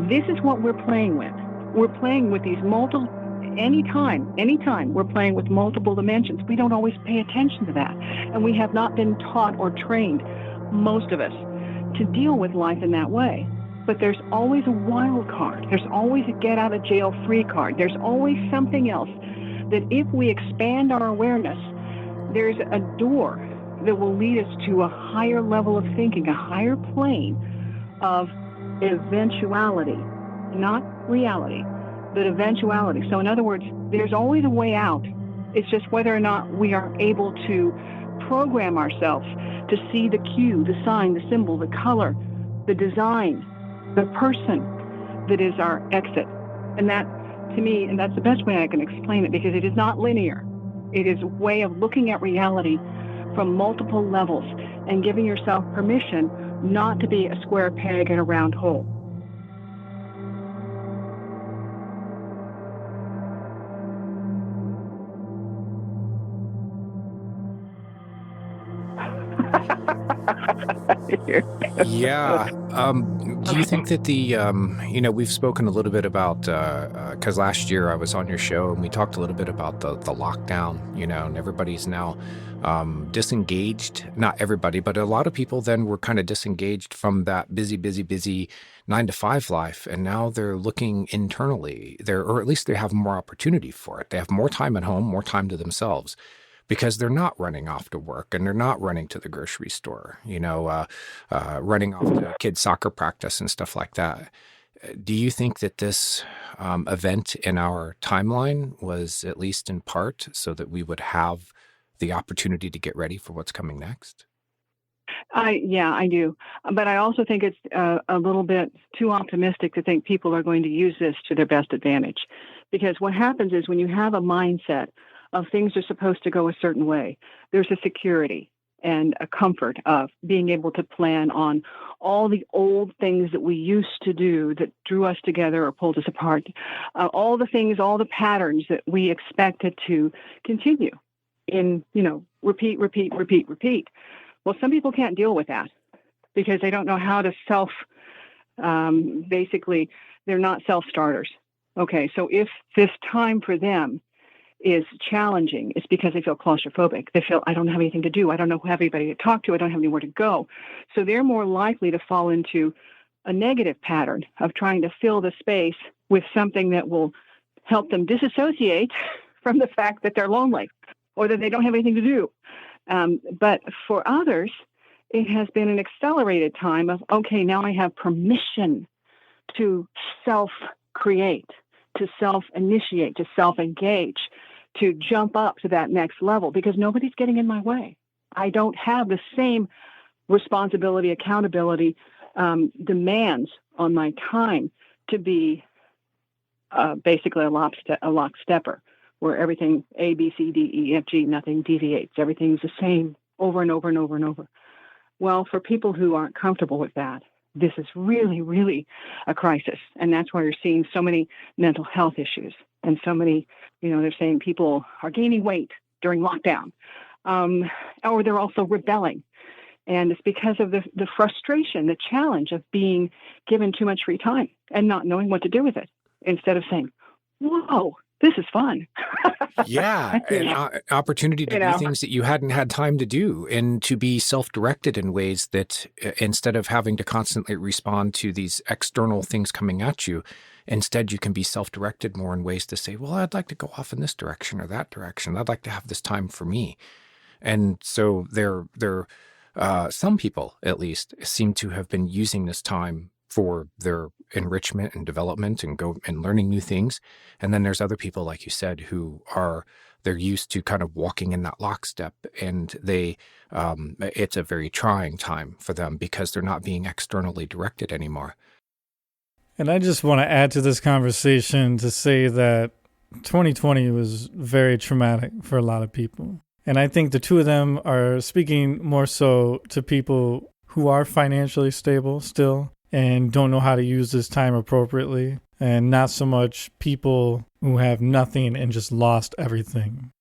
[SPEAKER 3] this is what we're playing with. We're playing with these anytime we're playing with multiple dimensions. We don't always pay attention to that. And we have not been taught or trained, most of us, to deal with life in that way. But there's always a wild card. There's always a get out of jail free card. There's always something else that if we expand our awareness, there's a door that will lead us to a higher level of thinking, a higher plane of eventuality, not reality, but eventuality. So in other words, there's always a way out. It's just whether or not we are able to program ourselves to see the cue, the sign, the symbol, the color, the design, the person that is our exit. And that, to me, and that's the best way I can explain it, because it is not linear. It is a way of looking at reality from multiple levels and giving yourself permission not to be a square peg in a round hole.
[SPEAKER 2] Yeah. Do you think that we've spoken a little bit about, because last year I was on your show and we talked a little bit about the lockdown, and everybody's now disengaged. Not everybody, but a lot of people then were kind of disengaged from that busy 9-to-5 life. And now they're looking internally or at least they have more opportunity for it. They have more time at home, more time to themselves, because they're not running off to work and they're not running to the grocery store, running off to kids' soccer practice and stuff like that. Do you think that this event in our timeline was at least in part so that we would have the opportunity to get ready for what's coming next?
[SPEAKER 3] I do. But I also think it's a little bit too optimistic to think people are going to use this to their best advantage. Because what happens is when you have a mindset of things are supposed to go a certain way, there's a security and a comfort of being able to plan on all the old things that we used to do that drew us together or pulled us apart, all the things, all the patterns that we expected to continue in, repeat. Well, some people can't deal with that because they don't know how to basically, they're not self-starters. Okay, so if this time for them is challenging, it's because they feel claustrophobic. They feel, I don't have anything to do. I don't have anybody to talk to. I don't have anywhere to go. So they're more likely to fall into a negative pattern of trying to fill the space with something that will help them disassociate from the fact that they're lonely or that they don't have anything to do. But for others, it has been an accelerated time of, okay, now I have permission to self-create, to self-initiate, to self-engage, to jump up to that next level, because nobody's getting in my way. I don't have the same responsibility, accountability, demands on my time to be basically a lockstepper, where everything A, B, C, D, E, F, G, nothing deviates. Everything's the same over and over and over and over. Well, for people who aren't comfortable with that, this is really, really a crisis. And that's why you're seeing so many mental health issues and so many, they're saying people are gaining weight during lockdown, or they're also rebelling. And it's because of the frustration, the challenge of being given too much free time and not knowing what to do with it, instead of saying, whoa, this is fun.
[SPEAKER 2] Yeah, an opportunity to do things that you hadn't had time to do, and to be self-directed in ways that, instead of having to constantly respond to these external things coming at you, instead you can be self-directed more in ways to say, well, I'd like to go off in this direction or that direction. I'd like to have this time for me. And so some people, at least, seem to have been using this time for their enrichment and development and learning new things. And then there's other people, like you said, who they're used to kind of walking in that lockstep, and it's a very trying time for them because they're not being externally directed anymore.
[SPEAKER 1] And I just want to add to this conversation to say that 2020 was very traumatic for a lot of people. And I think the two of them are speaking more so to people who are financially stable still and don't know how to use this time appropriately, and not so much people who have nothing and just lost everything.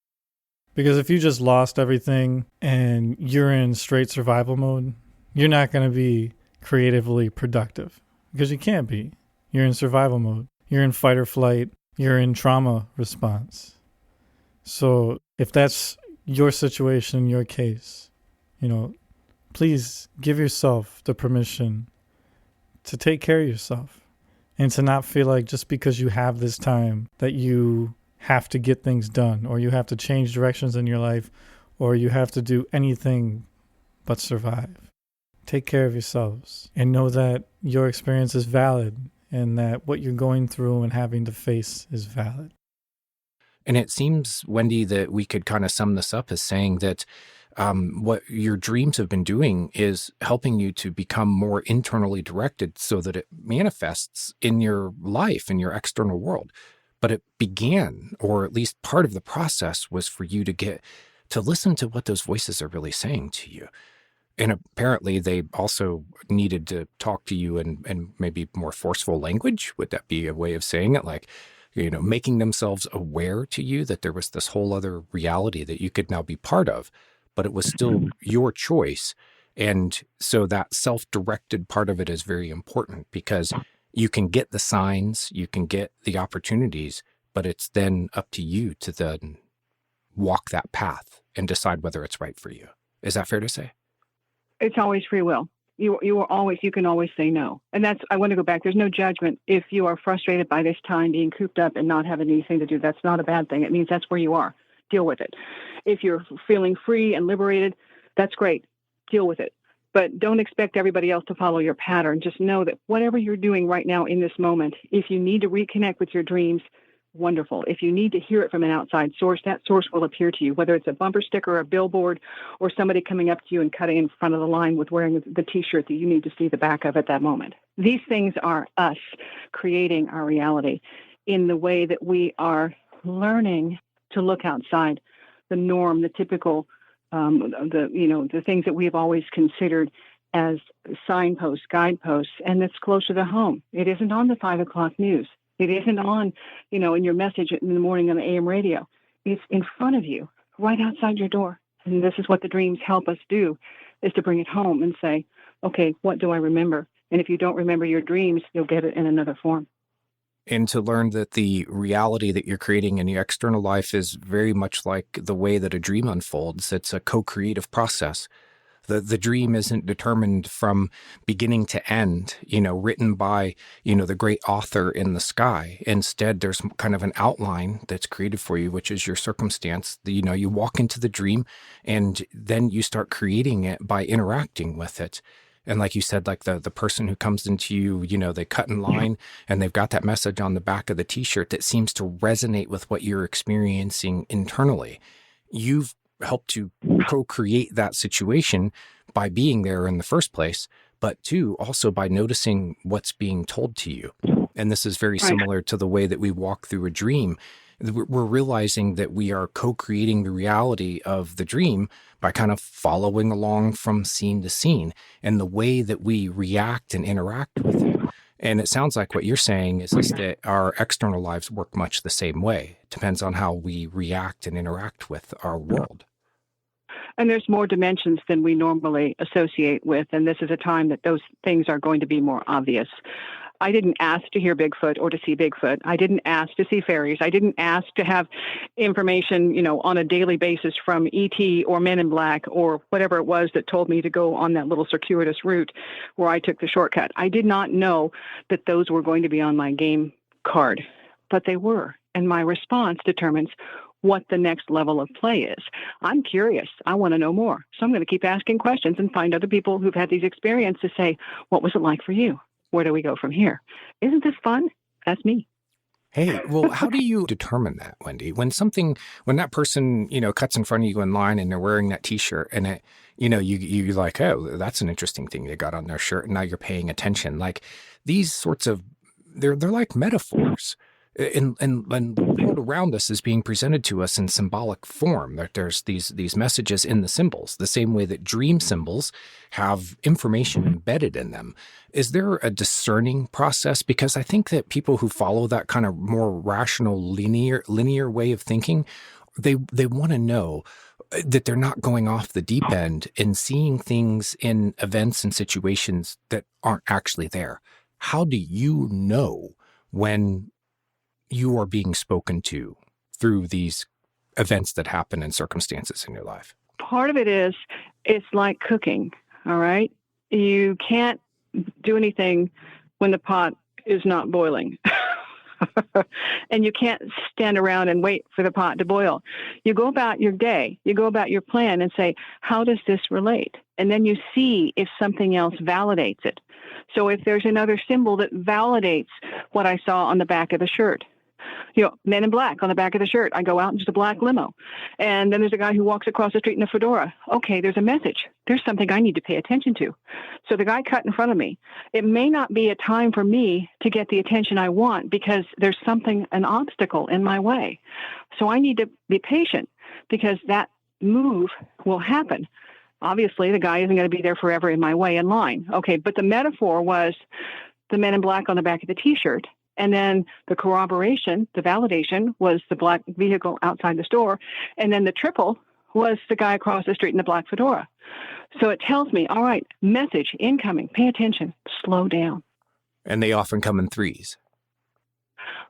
[SPEAKER 1] Because if you just lost everything and you're in straight survival mode, you're not going to be creatively productive, because you can't be. You're in survival mode. You're in fight or flight. You're in trauma response. So if that's your situation, your case, please give yourself the permission to take care of yourself, and to not feel like just because you have this time that you have to get things done, or you have to change directions in your life, or you have to do anything but survive. Take care of yourselves and know that your experience is valid, and that what you're going through and having to face is valid.
[SPEAKER 2] And it seems, Wendy, that we could kind of sum this up as saying that what your dreams have been doing is helping you to become more internally directed, so that it manifests in your life, in your external world. But it began, or at least part of the process was for you to get to listen to what those voices are really saying to you. And apparently they also needed to talk to you in maybe more forceful language. Would that be a way of saying it? Like, making themselves aware to you that there was this whole other reality that you could now be part of, but it was still your choice. And so that self-directed part of it is very important, because you can get the signs, you can get the opportunities, but it's then up to you to then walk that path and decide whether it's right for you. Is that fair to say?
[SPEAKER 3] It's always free will. You can always say no. And I want to go back. There's no judgment. If you are frustrated by this time being cooped up and not having anything to do, that's not a bad thing. It means that's where you are. Deal with it. If you're feeling free and liberated, that's great. Deal with it. But don't expect everybody else to follow your pattern. Just know that whatever you're doing right now in this moment, if you need to reconnect with your dreams, wonderful. If you need to hear it from an outside source, that source will appear to you, whether it's a bumper sticker, a billboard, or somebody coming up to you and cutting in front of the line with wearing the T-shirt that you need to see the back of at that moment. These things are us creating our reality in the way that we are learning to look outside the norm, the typical, the things that we have always considered as signposts, guideposts, and it's closer to home. It isn't on the 5 o'clock news. It isn't on, in your message in the morning on the AM radio. It's in front of you, right outside your door. And this is what the dreams help us do, is to bring it home and say, okay, what do I remember? And if you don't remember your dreams, you'll get it in another form.
[SPEAKER 2] And to learn that the reality that you're creating in your external life is very much like the way that a dream unfolds. It's a co-creative process. The dream isn't determined from beginning to end, written by, the great author in the sky. Instead, there's kind of an outline that's created for you, which is your circumstance. You walk into the dream and then you start creating it by interacting with it. And like you said, like the person who comes into you, they cut in line and they've got that message on the back of the t-shirt that seems to resonate with what you're experiencing internally. You've helped to co-create that situation by being there in the first place, but two, also by noticing what's being told to you. And this is very similar to the way that we walk through a dream. We're realizing that we are co-creating the reality of the dream by kind of following along from scene to scene and the way that we react and interact with it. And it sounds like what you're saying is that our external lives work much the same way. It depends on how we react and interact with our world.
[SPEAKER 3] And there's more dimensions than we normally associate with. And this is a time that those things are going to be more obvious. I didn't ask to hear Bigfoot or to see Bigfoot. I didn't ask to see fairies. I didn't ask to have information, on a daily basis from ET or Men in Black or whatever it was that told me to go on that little circuitous route where I took the shortcut. I did not know that those were going to be on my game card, but they were. And my response determines what the next level of play is. I'm curious. I want to know more. So I'm going to keep asking questions and find other people who've had these experiences to say, what was it like for you? Where do we go from here? Isn't this fun? That's me.
[SPEAKER 2] Hey, well, how do you determine that, Wendy? When that person, cuts in front of you in line and they're wearing that t-shirt and it, you're like, oh, that's an interesting thing they got on their shirt. And now you're paying attention. Like these sorts of, they're like metaphors. And the world around us is being presented to us in symbolic form. There's these messages in the symbols, the same way that dream symbols have information embedded in them. Is there a discerning process? Because I think that people who follow that kind of more rational, linear way of thinking, they want to know that they're not going off the deep end and seeing things in events and situations that aren't actually there. How do you know when you are being spoken to through these events that happen and circumstances in your life?
[SPEAKER 3] Part of it is, it's like cooking, all right? You can't do anything when the pot is not boiling. And you can't stand around and wait for the pot to boil. You go about your day, you go about your plan and say, how does this relate? And then you see if something else validates it. So if there's another symbol that validates what I saw on the back of the shirt, Men in Black on the back of the shirt. I go out into the black limo. And then there's a guy who walks across the street in a fedora. Okay, there's a message. There's something I need to pay attention to. So the guy cut in front of me. It may not be a time for me to get the attention I want because there's an obstacle in my way. So I need to be patient because that move will happen. Obviously, the guy isn't going to be there forever in my way in line. Okay, but the metaphor was the Men in Black on the back of the T-shirt. And then the corroboration, the validation, was the black vehicle outside the store. And then the triple was the guy across the street in the black fedora. So it tells me, all right, message incoming, pay attention, slow down.
[SPEAKER 2] And they often come in threes.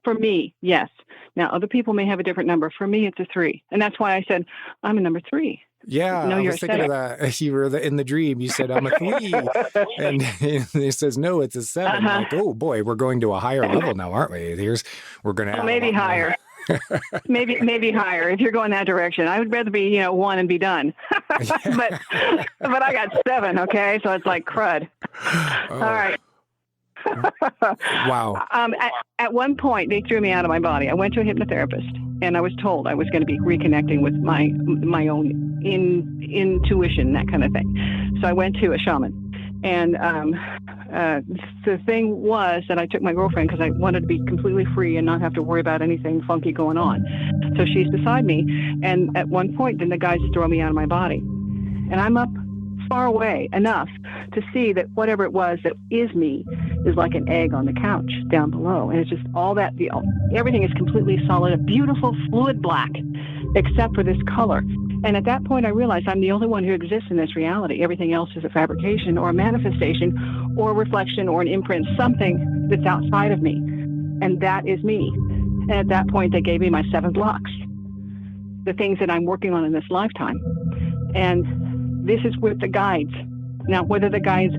[SPEAKER 3] For me, yes. Now, other people may have a different number. For me, it's a 3. And that's why I said, I'm a number 3.
[SPEAKER 2] Yeah, I was thinking of that. You were in the dream. You said, I'm a 3. And he says, no, it's a 7. Like, oh, boy, we're going to a higher level now, aren't we? We're going to add
[SPEAKER 3] maybe higher. maybe higher if you're going that direction. I would rather be, 1 and be done. but I got 7, okay? So it's like crud. Oh. All right.
[SPEAKER 2] Wow.
[SPEAKER 3] At one point, they threw me out of my body. I went to a hypnotherapist, and I was told I was going to be reconnecting with my own intuition, that kind of thing. So I went to a shaman. And the thing was that I took my girlfriend because I wanted to be completely free and not have to worry about anything funky going on. So she's beside me. And at one point, then the guys throw me out of my body. And I'm up far away enough to see that whatever it was that is me is like an egg on the couch down below. And it's just all that, everything is completely solid, a beautiful fluid black, except for this color. And at that point, I realized I'm the only one who exists in this reality. Everything else is a fabrication or a manifestation or a reflection or an imprint, something that's outside of me. And that is me. And at that point, they gave me my 7 blocks, the things that I'm working on in this lifetime. And This is with the guides. Now, whether the guides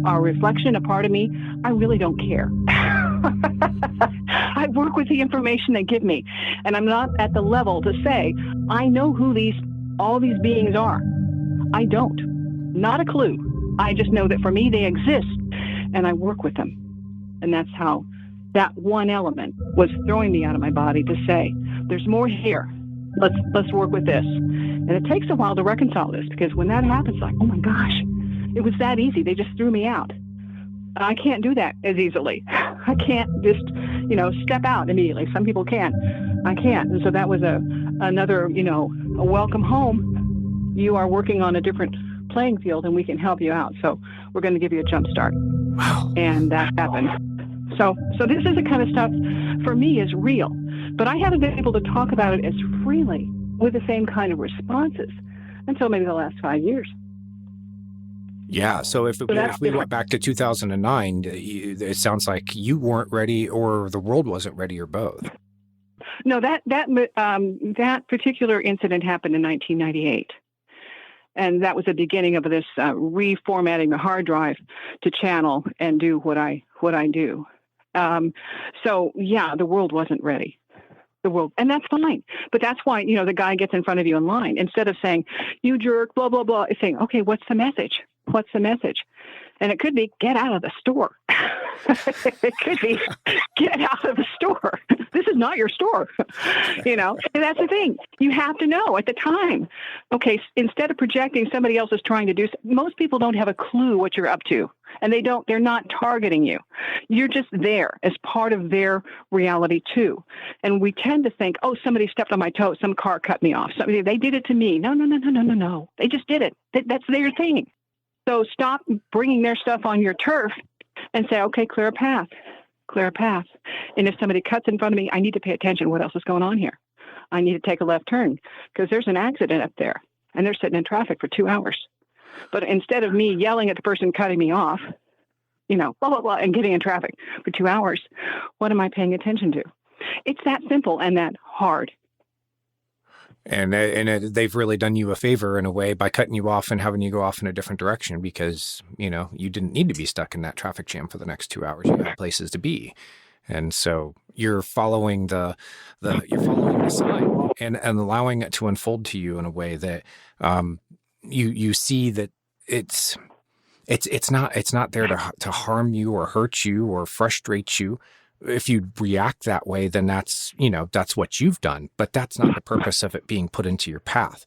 [SPEAKER 3] are a reflection, a part of me, I really don't care. I work with the information they give me, and I'm not at the level to say, I know who all these beings are. I don't. Not a clue. I just know that for me, they exist, and I work with them. And that's how that one element was throwing me out of my body to say, there's more here. Let's work with this. And it takes a while to reconcile this, because when that happens, like, oh my gosh, it was that easy. They just threw me out. I can't do that as easily. I can't just, step out immediately. Some people can. I can't. And so that was another, a welcome home. You are working on a different playing field, and we can help you out. So we're going to give you a jump start.
[SPEAKER 2] Wow.
[SPEAKER 3] And that happened. So this is the kind of stuff for me is real, but I haven't been able to talk about it as freely with the same kind of responses until maybe the last 5 years.
[SPEAKER 2] Yeah. So if we went back to 2009, it sounds like you weren't ready, or the world wasn't ready, or both.
[SPEAKER 3] No, that particular incident happened in 1998. And that was the beginning of this reformatting the hard drive to channel and do what I do. So yeah, the world wasn't ready. And that's fine. But that's why, the guy gets in front of you in line. Instead of saying, you jerk, blah, blah, blah, it's saying, okay, what's the message? What's the message? And it could be, get out of the store. It could be, get out of the store. This is not your store. And that's the thing. You have to know at the time. Okay, instead of projecting somebody else is trying to do, most people don't have a clue what you're up to. And they're not targeting you. You're just there as part of their reality too. And we tend to think, oh, somebody stepped on my toe. Some car cut me off. They did it to me. No. They just did it. That's their thing. So stop bringing their stuff on your turf and say, okay, clear a path. And if somebody cuts in front of me, I need to pay attention. What else is going on here? I need to take a left turn because there's an accident up there and they're sitting in traffic for 2 hours. But instead of me yelling at the person cutting me off, blah, blah, blah, and getting in traffic for 2 hours, what am I paying attention to? It's that simple and that hard.
[SPEAKER 2] And they've really done you a favor in a way by cutting you off and having you go off in a different direction because, you didn't need to be stuck in that traffic jam for the next 2 hours. You had places to be. And so you're following you're following the sign and allowing it to unfold to you in a way that you see that it's not there to harm you or hurt you or frustrate you. If you react that way, then that's what you've done, but that's not the purpose of it being put into your path.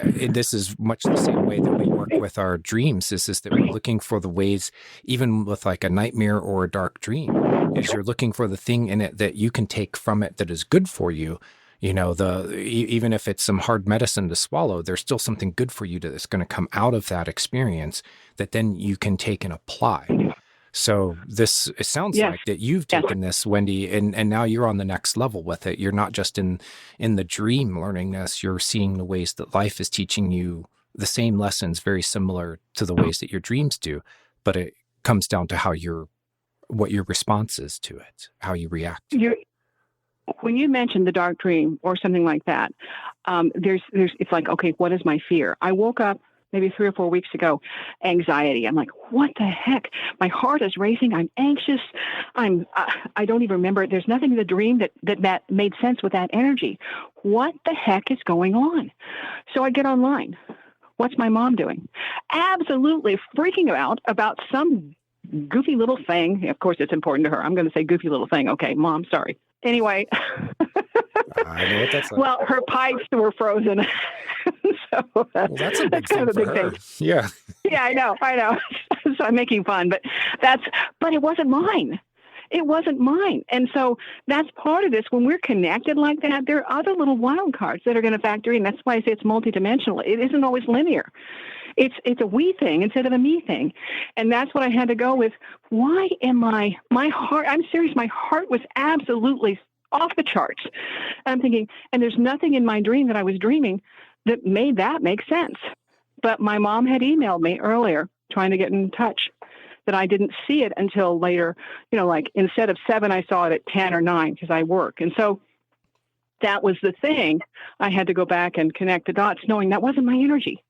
[SPEAKER 2] This is much the same way that we work with our dreams. Is that we're looking for the ways, even with like a nightmare or a dark dream, is you're looking for the thing in it that you can take from it that is good for you. Even if it's some hard medicine to swallow, there's still something good for you that's going to come out of that experience that then you can take and apply. So it sounds like that you've taken this, Wendy, and now you're on the next level with it. You're not just in the dream learning this, you're seeing the ways that life is teaching you the same lessons, very similar to the ways that your dreams do, but it comes down to what your response is to it, how you react.
[SPEAKER 3] When you mentioned the dark dream or something like that, it's like, okay, what is my fear? I woke up maybe 3 or 4 weeks ago, anxiety. I'm like, what the heck? My heart is racing. I'm anxious. I don't even remember. There's nothing in the dream that made sense with that energy. What the heck is going on? So I get online. What's my mom doing? Absolutely freaking out about some goofy little thing. Of course, it's important to her. I'm going to say goofy little thing. Okay, Mom, sorry. Anyway.
[SPEAKER 2] I know what that's like.
[SPEAKER 3] Well, her pipes were frozen. So
[SPEAKER 2] that's a big
[SPEAKER 3] kind of a big
[SPEAKER 2] thing.
[SPEAKER 3] Yeah. Yeah, I know. So I'm making fun, but it wasn't mine. It wasn't mine. And so that's part of this. When we're connected like that, there are other little wild cards that are going to factor in. That's why I say it's multidimensional. It isn't always linear. It's a we thing instead of a me thing. And that's what I had to go with. Why am my heart, I'm serious, my heart was absolutely off the charts. I'm thinking, and there's nothing in my dream that I was dreaming that made that make sense. But my mom had emailed me earlier trying to get in touch that I didn't see it until later, like instead of 7, I saw it at 10 or 9 because I work. And so that was the thing. I had to go back and connect the dots knowing that wasn't my energy.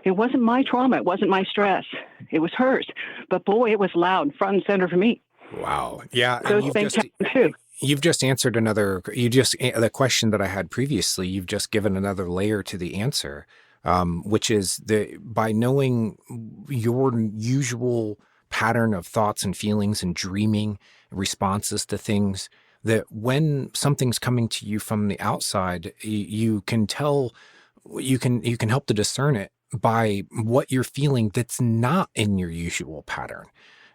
[SPEAKER 3] It wasn't my trauma. It wasn't my stress. It was hers. But boy, it was loud, front and center for me.
[SPEAKER 2] Wow. Yeah.
[SPEAKER 3] Those
[SPEAKER 2] And
[SPEAKER 3] things happen too.
[SPEAKER 2] you've just answered the question that I had previously. You've just given another layer to the answer, which is by knowing your usual pattern of thoughts and feelings and dreaming responses to things, that when something's coming to you from the outside, you can tell, you can help to discern it by what you're feeling that's not in your usual pattern.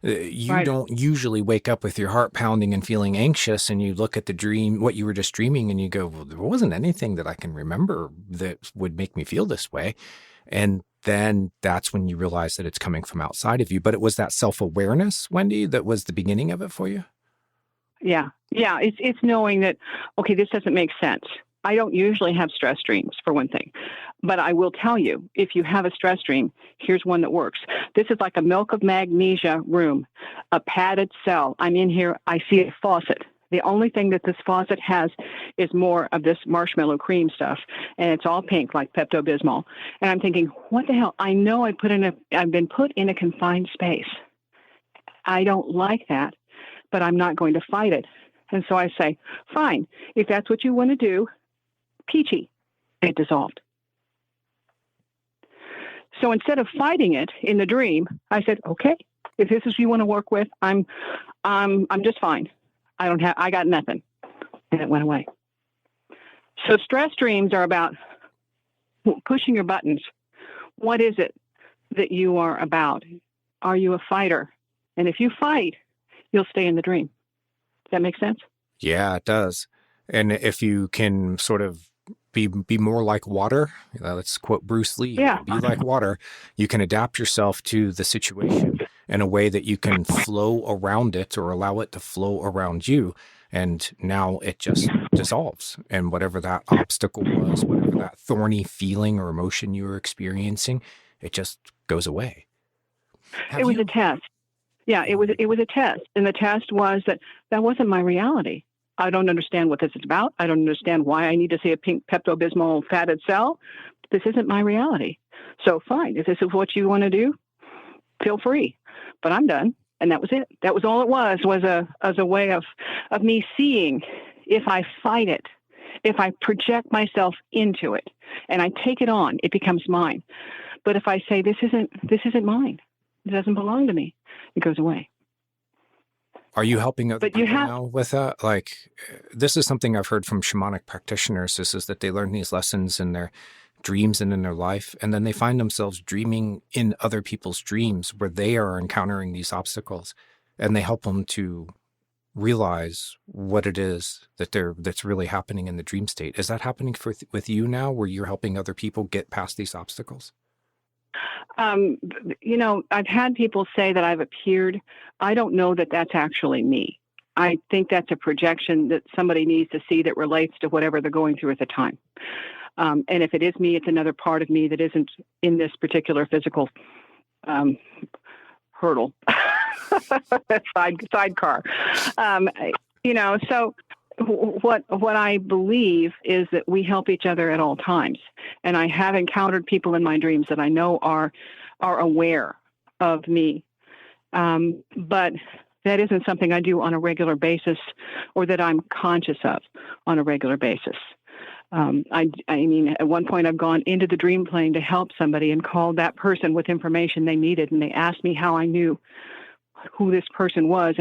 [SPEAKER 2] You
[SPEAKER 3] Right.
[SPEAKER 2] don't usually wake up with your heart pounding and feeling anxious, and you look at the dream, what you were just dreaming, and you go, well, there wasn't anything that I can remember that would make me feel this way. And then that's when you realize that it's coming from outside of you. But it was that self-awareness, Wendy, that was the beginning of it for you?
[SPEAKER 3] Yeah. Yeah. It's knowing that, okay, this doesn't make sense. I don't usually have stress dreams, for one thing. But I will tell you, if you have a stress dream, here's one that works. This is like a milk of magnesia room, a padded cell. I'm in here. I see a faucet. The only thing that this faucet has is more of this marshmallow cream stuff, and it's all pink like Pepto-Bismol. And I'm thinking, what the hell? I know I've been put in a confined space. I don't like that, but I'm not going to fight it. And so I say, fine, if that's what you want to do, peachy. It dissolved. So instead of fighting it in the dream, I said, okay, if this is what you want to work with, I'm just fine. I got nothing. And it went away. So stress dreams are about pushing your buttons. What is it that you are about? Are you a fighter? And if you fight, you'll stay in the dream. Does that make sense?
[SPEAKER 2] Yeah, it does. And if you can sort of be more like water, let's quote Bruce Lee,
[SPEAKER 3] Yeah.
[SPEAKER 2] be like water, you can adapt yourself to the situation in a way that you can flow around it or allow it to flow around you. And now it just dissolves. And whatever that obstacle was, whatever that thorny feeling or emotion you were experiencing, it just goes away.
[SPEAKER 3] It was a test. Yeah, it was a test. And the test was that wasn't my reality. I don't understand what this is about. I don't understand why I need to see a pink Pepto-Bismol fatted cell. This isn't my reality. So fine, if this is what you want to do, feel free. But I'm done. And that was it. That was all it was a way of me seeing if I fight it, if I project myself into it and I take it on, it becomes mine. But if I say, this isn't mine, it doesn't belong to me, it goes away.
[SPEAKER 2] Are you helping other
[SPEAKER 3] But you
[SPEAKER 2] people
[SPEAKER 3] have-
[SPEAKER 2] now with that? Like, this is something I've heard from shamanic practitioners. This is that they learn these lessons in their dreams and in their life, and then they find themselves dreaming in other people's dreams where they are encountering these obstacles, and they help them to realize what it is that's really happening in the dream state. Is that happening with you now, where you're helping other people get past these obstacles?
[SPEAKER 3] I've had people say that I've appeared. I don't know that that's actually me. I think that's a projection that somebody needs to see that relates to whatever they're going through at the time. And if it is me, it's another part of me that isn't in this particular physical hurdle, sidecar. So what I believe is that we help each other at all times. And I have encountered people in my dreams that I know are aware of me. But that isn't something I do on a regular basis or that I'm conscious of on a regular basis. I mean, at one point I've gone into the dream plane to help somebody and called that person with information they needed. And they asked me how I knew who this person was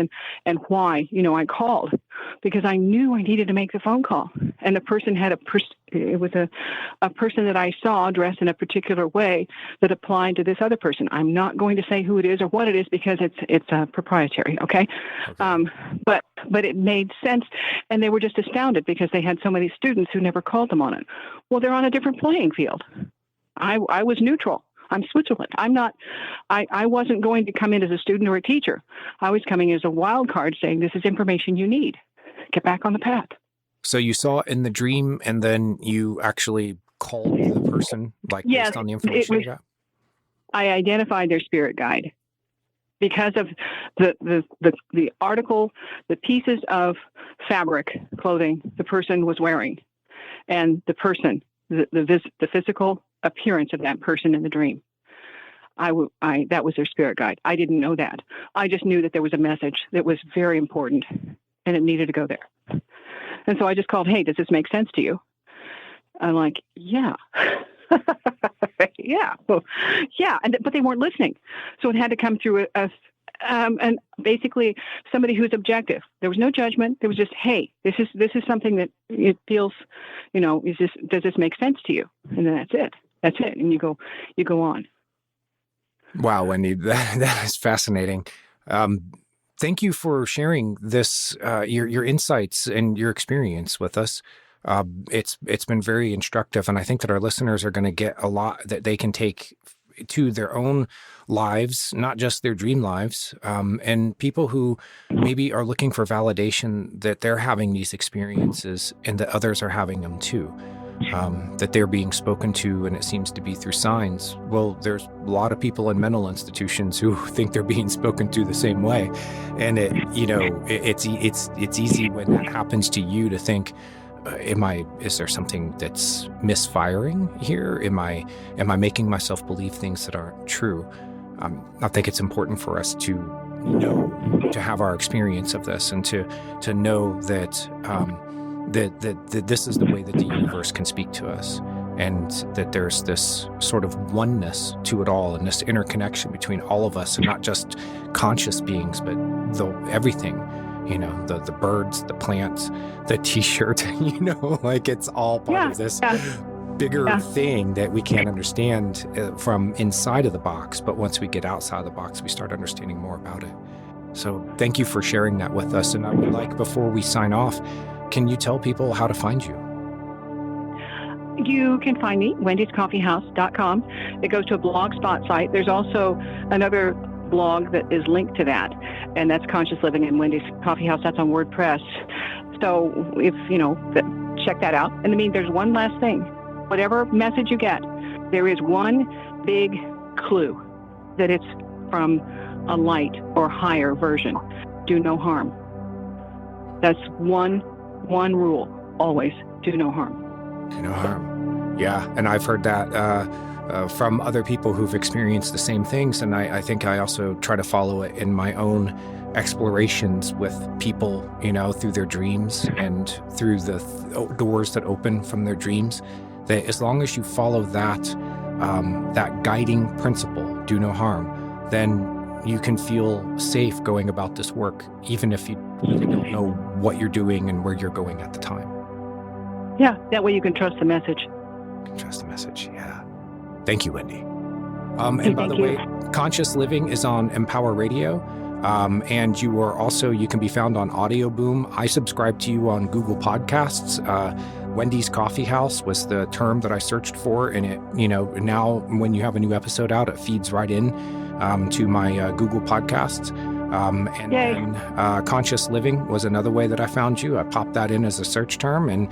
[SPEAKER 3] and why. I called because I knew I needed to make the phone call. And the person had it was a person that I saw dressed in a particular way that applied to this other person. I'm not going to say who it is or what it is because it's proprietary. Okay. But it made sense. And they were just astounded because they had so many students who never called them on it. Well, they're on a different playing field. I was neutral. I'm Switzerland. I wasn't going to come in as a student or a teacher. I was coming as a wild card saying, this is information you need. Get back on the path.
[SPEAKER 2] So you saw it in the dream, and then you actually called the person,
[SPEAKER 3] Yes,
[SPEAKER 2] based on the information you got?
[SPEAKER 3] I identified their spirit guide because of the article, the pieces of fabric, clothing the person was wearing, and the person, the physical appearance of that person in the dream. that was their spirit guide. I didn't know that. I just knew that there was a message that was very important and it needed to go there. And so I just called, hey, does this make sense to you? I'm like, yeah. yeah. Well, yeah. But they weren't listening. So it had to come through and basically somebody who's objective. There was no judgment. There was just, hey, this is something that it feels, does this make sense to you? And then that's it. That's it. And you go on.
[SPEAKER 2] Wow, Wendy, that is fascinating. Thank you for sharing this, your insights and your experience with us. It's been very instructive, and I think that our listeners are going to get a lot that they can take to their own lives, not just their dream lives, and people who maybe are looking for validation that they're having these experiences and that others are having them too, that they're being spoken to, and it seems to be through signs. Well, there's a lot of people in mental institutions who think they're being spoken to the same way, and it's easy when that happens to you to think, is there something that's misfiring here? Am I making myself believe things that aren't true? I think it's important for us to know, to have our experience of this, and to know that that this is the way that the universe can speak to us, and that there's this sort of oneness to it all, and this interconnection between all of us, and not just conscious beings, but everything. The birds, the plants, the t-shirt, like it's all part of this bigger thing that we can't understand from inside of the box. But once we get outside of the box, we start understanding more about it. So thank you for sharing that with us. And I would like, before we sign off, can you tell people how to find you?
[SPEAKER 3] You can find me, wendyscoffeehouse.com. It goes to a blogspot site. There's also another blog that is linked to that, and that's Conscious Living in Wendy's Coffee House. That's on WordPress. So if check that out. And I mean, there's one last thing. Whatever message you get, there is one big clue that it's from a light or higher version. Do no harm. That's one rule. Always do no harm.
[SPEAKER 2] Do no harm. Yeah, and I've heard that from other people who've experienced the same things. And I think I also try to follow it in my own explorations with people, through their dreams and through the doors that open from their dreams, that as long as you follow that guiding principle, do no harm, then you can feel safe going about this work, even if you really don't know what you're doing and where you're going at the time.
[SPEAKER 3] Yeah, that way you can trust the message.
[SPEAKER 2] Trust the message, yeah. Thank you, Wendy. And by the way, Conscious Living is on Empower Radio. And you can be found on Audio Boom. I subscribe to you on Google Podcasts. Wendy's Coffee House was the term that I searched for. And it, now when you have a new episode out, it feeds right in to my Google Podcasts. Then Conscious Living was another way that I found you. I popped that in as a search term, and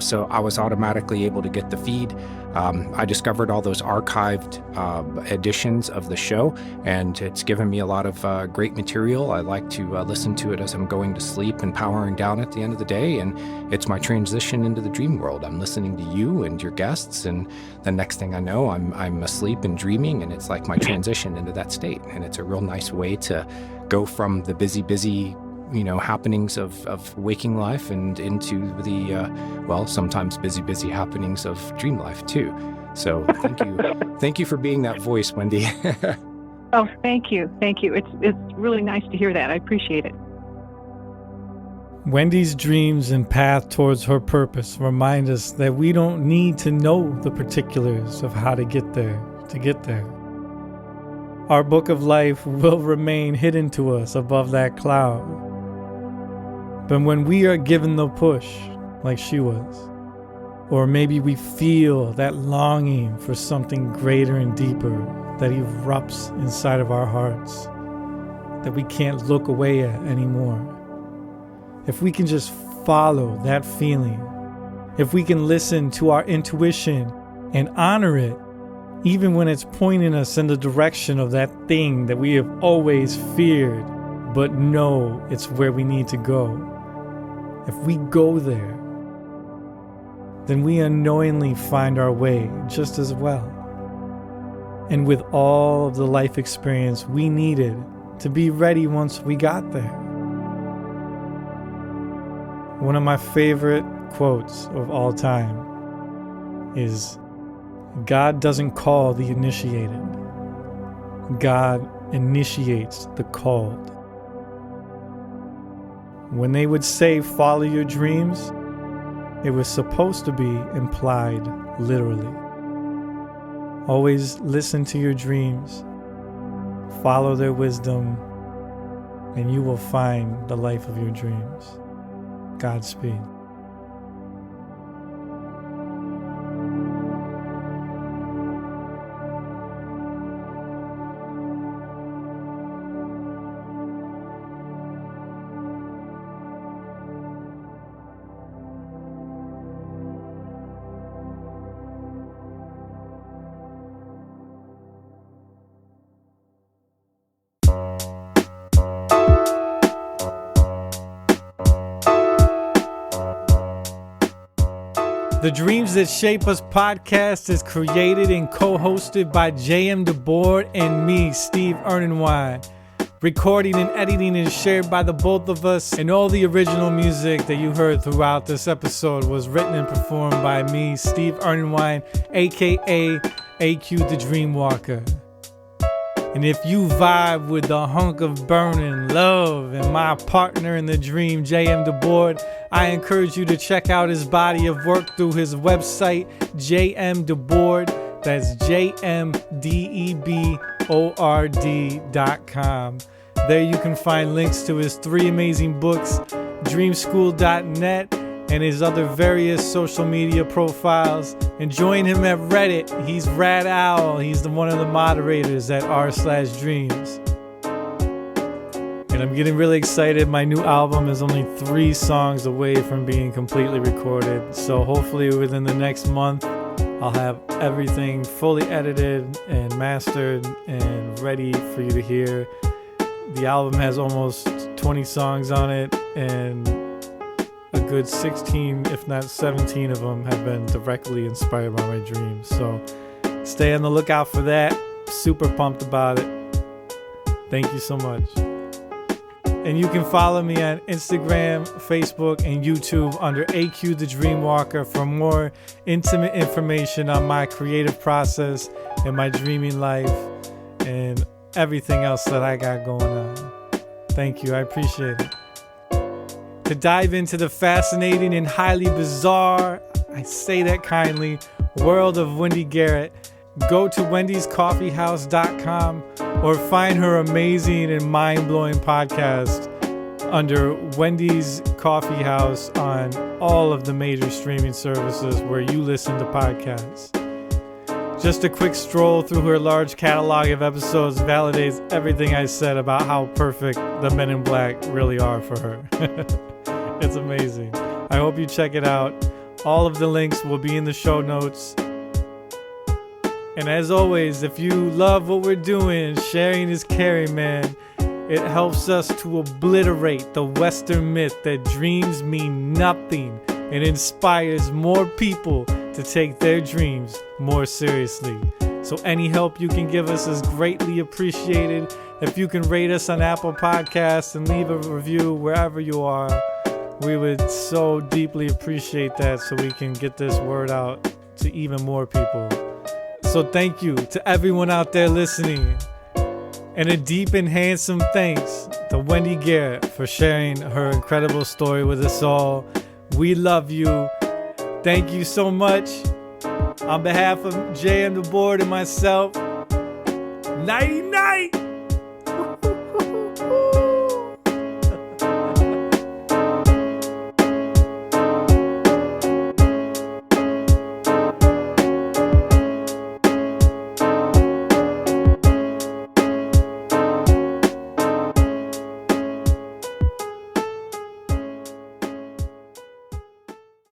[SPEAKER 2] so I was automatically able to get the feed. I discovered all those archived editions of the show, and it's given me a lot of great material. I like to listen to it as I'm going to sleep and powering down at the end of the day, and it's my transition into the dream world. I'm listening to you and your guests, and the next thing I know, I'm asleep and dreaming, and it's like my transition into that state. And it's a real nice way to go from the busy happenings of waking life and into the sometimes busy happenings of dream life too. So thank you for being that voice, Wendy.
[SPEAKER 3] Oh, thank you. It's really nice to hear that. I appreciate it.
[SPEAKER 1] Wendy's dreams and path towards her purpose remind us that we don't need to know the particulars of how to get there. Our book of life will remain hidden to us above that cloud. But when we are given the push, like she was, or maybe we feel that longing for something greater and deeper that erupts inside of our hearts, that we can't look away at anymore, if we can just follow that feeling, if we can listen to our intuition and honor it, even when it's pointing us in the direction of that thing that we have always feared, but know it's where we need to go. If we go there, then we unknowingly find our way just as well. and with all of the life experience we needed to be ready once we got there. One of my favorite quotes of all time is, "God doesn't call the initiated. God initiates the called." When they would say, "Follow your dreams," it was supposed to be implied literally. Always listen to your dreams, follow their wisdom, and you will find the life of your dreams. Godspeed. The Dreams That Shape Us podcast is created and co-hosted by J.M. DeBoard and me, Steve Ernenwine. Recording and editing is shared by the both of us, and all the original music that you heard throughout this episode was written and performed by me, Steve Ernenwine, aka AQ the Dreamwalker. And if you vibe with the hunk of burning love and my partner in the dream, J.M. DeBoard, I encourage you to check out his body of work through his website, JM DeBoard. That's JMDEBORD.com. There you can find links to his 3 amazing books, dreamschool.net, and his other various social media profiles. And join him at Reddit. He's Rad Owl. He's one of the moderators at r/dreams. And I'm getting really excited. My new album is only 3 songs away from being completely recorded. So hopefully within the next month, I'll have everything fully edited and mastered and ready for you to hear. The album has almost 20 songs on it, and a good 16, if not 17 of them have been directly inspired by my dreams. So stay on the lookout for that. Super pumped about it. Thank you so much. And you can follow me on Instagram, Facebook, and YouTube under AQ the Dreamwalker for more intimate information on my creative process and my dreaming life and everything else that I got going on. Thank you. I appreciate it. To dive into the fascinating and highly bizarre, I say that kindly, world of Wendy Garrett, go to wendyscoffeehouse.com or find her amazing and mind-blowing podcast under Wendy's Coffee House on all of the major streaming services where you listen to podcasts. Just a quick stroll through her large catalog of episodes validates everything I said about how perfect the Men in Black really are for her. It's amazing. I hope you check it out. All of the links will be in the show notes. And as always, if you love what we're doing, sharing is caring, man. It helps us to obliterate the Western myth that dreams mean nothing and inspires more people to take their dreams more seriously. So any help you can give us is greatly appreciated. If you can rate us on Apple Podcasts and leave a review wherever you are, we would so deeply appreciate that so we can get this word out to even more people. So thank you to everyone out there listening. And a deep and handsome thanks to Wendy Garrett for sharing her incredible story with us all. We love you. Thank you so much. On behalf of JM DeBoard and myself, nighty night.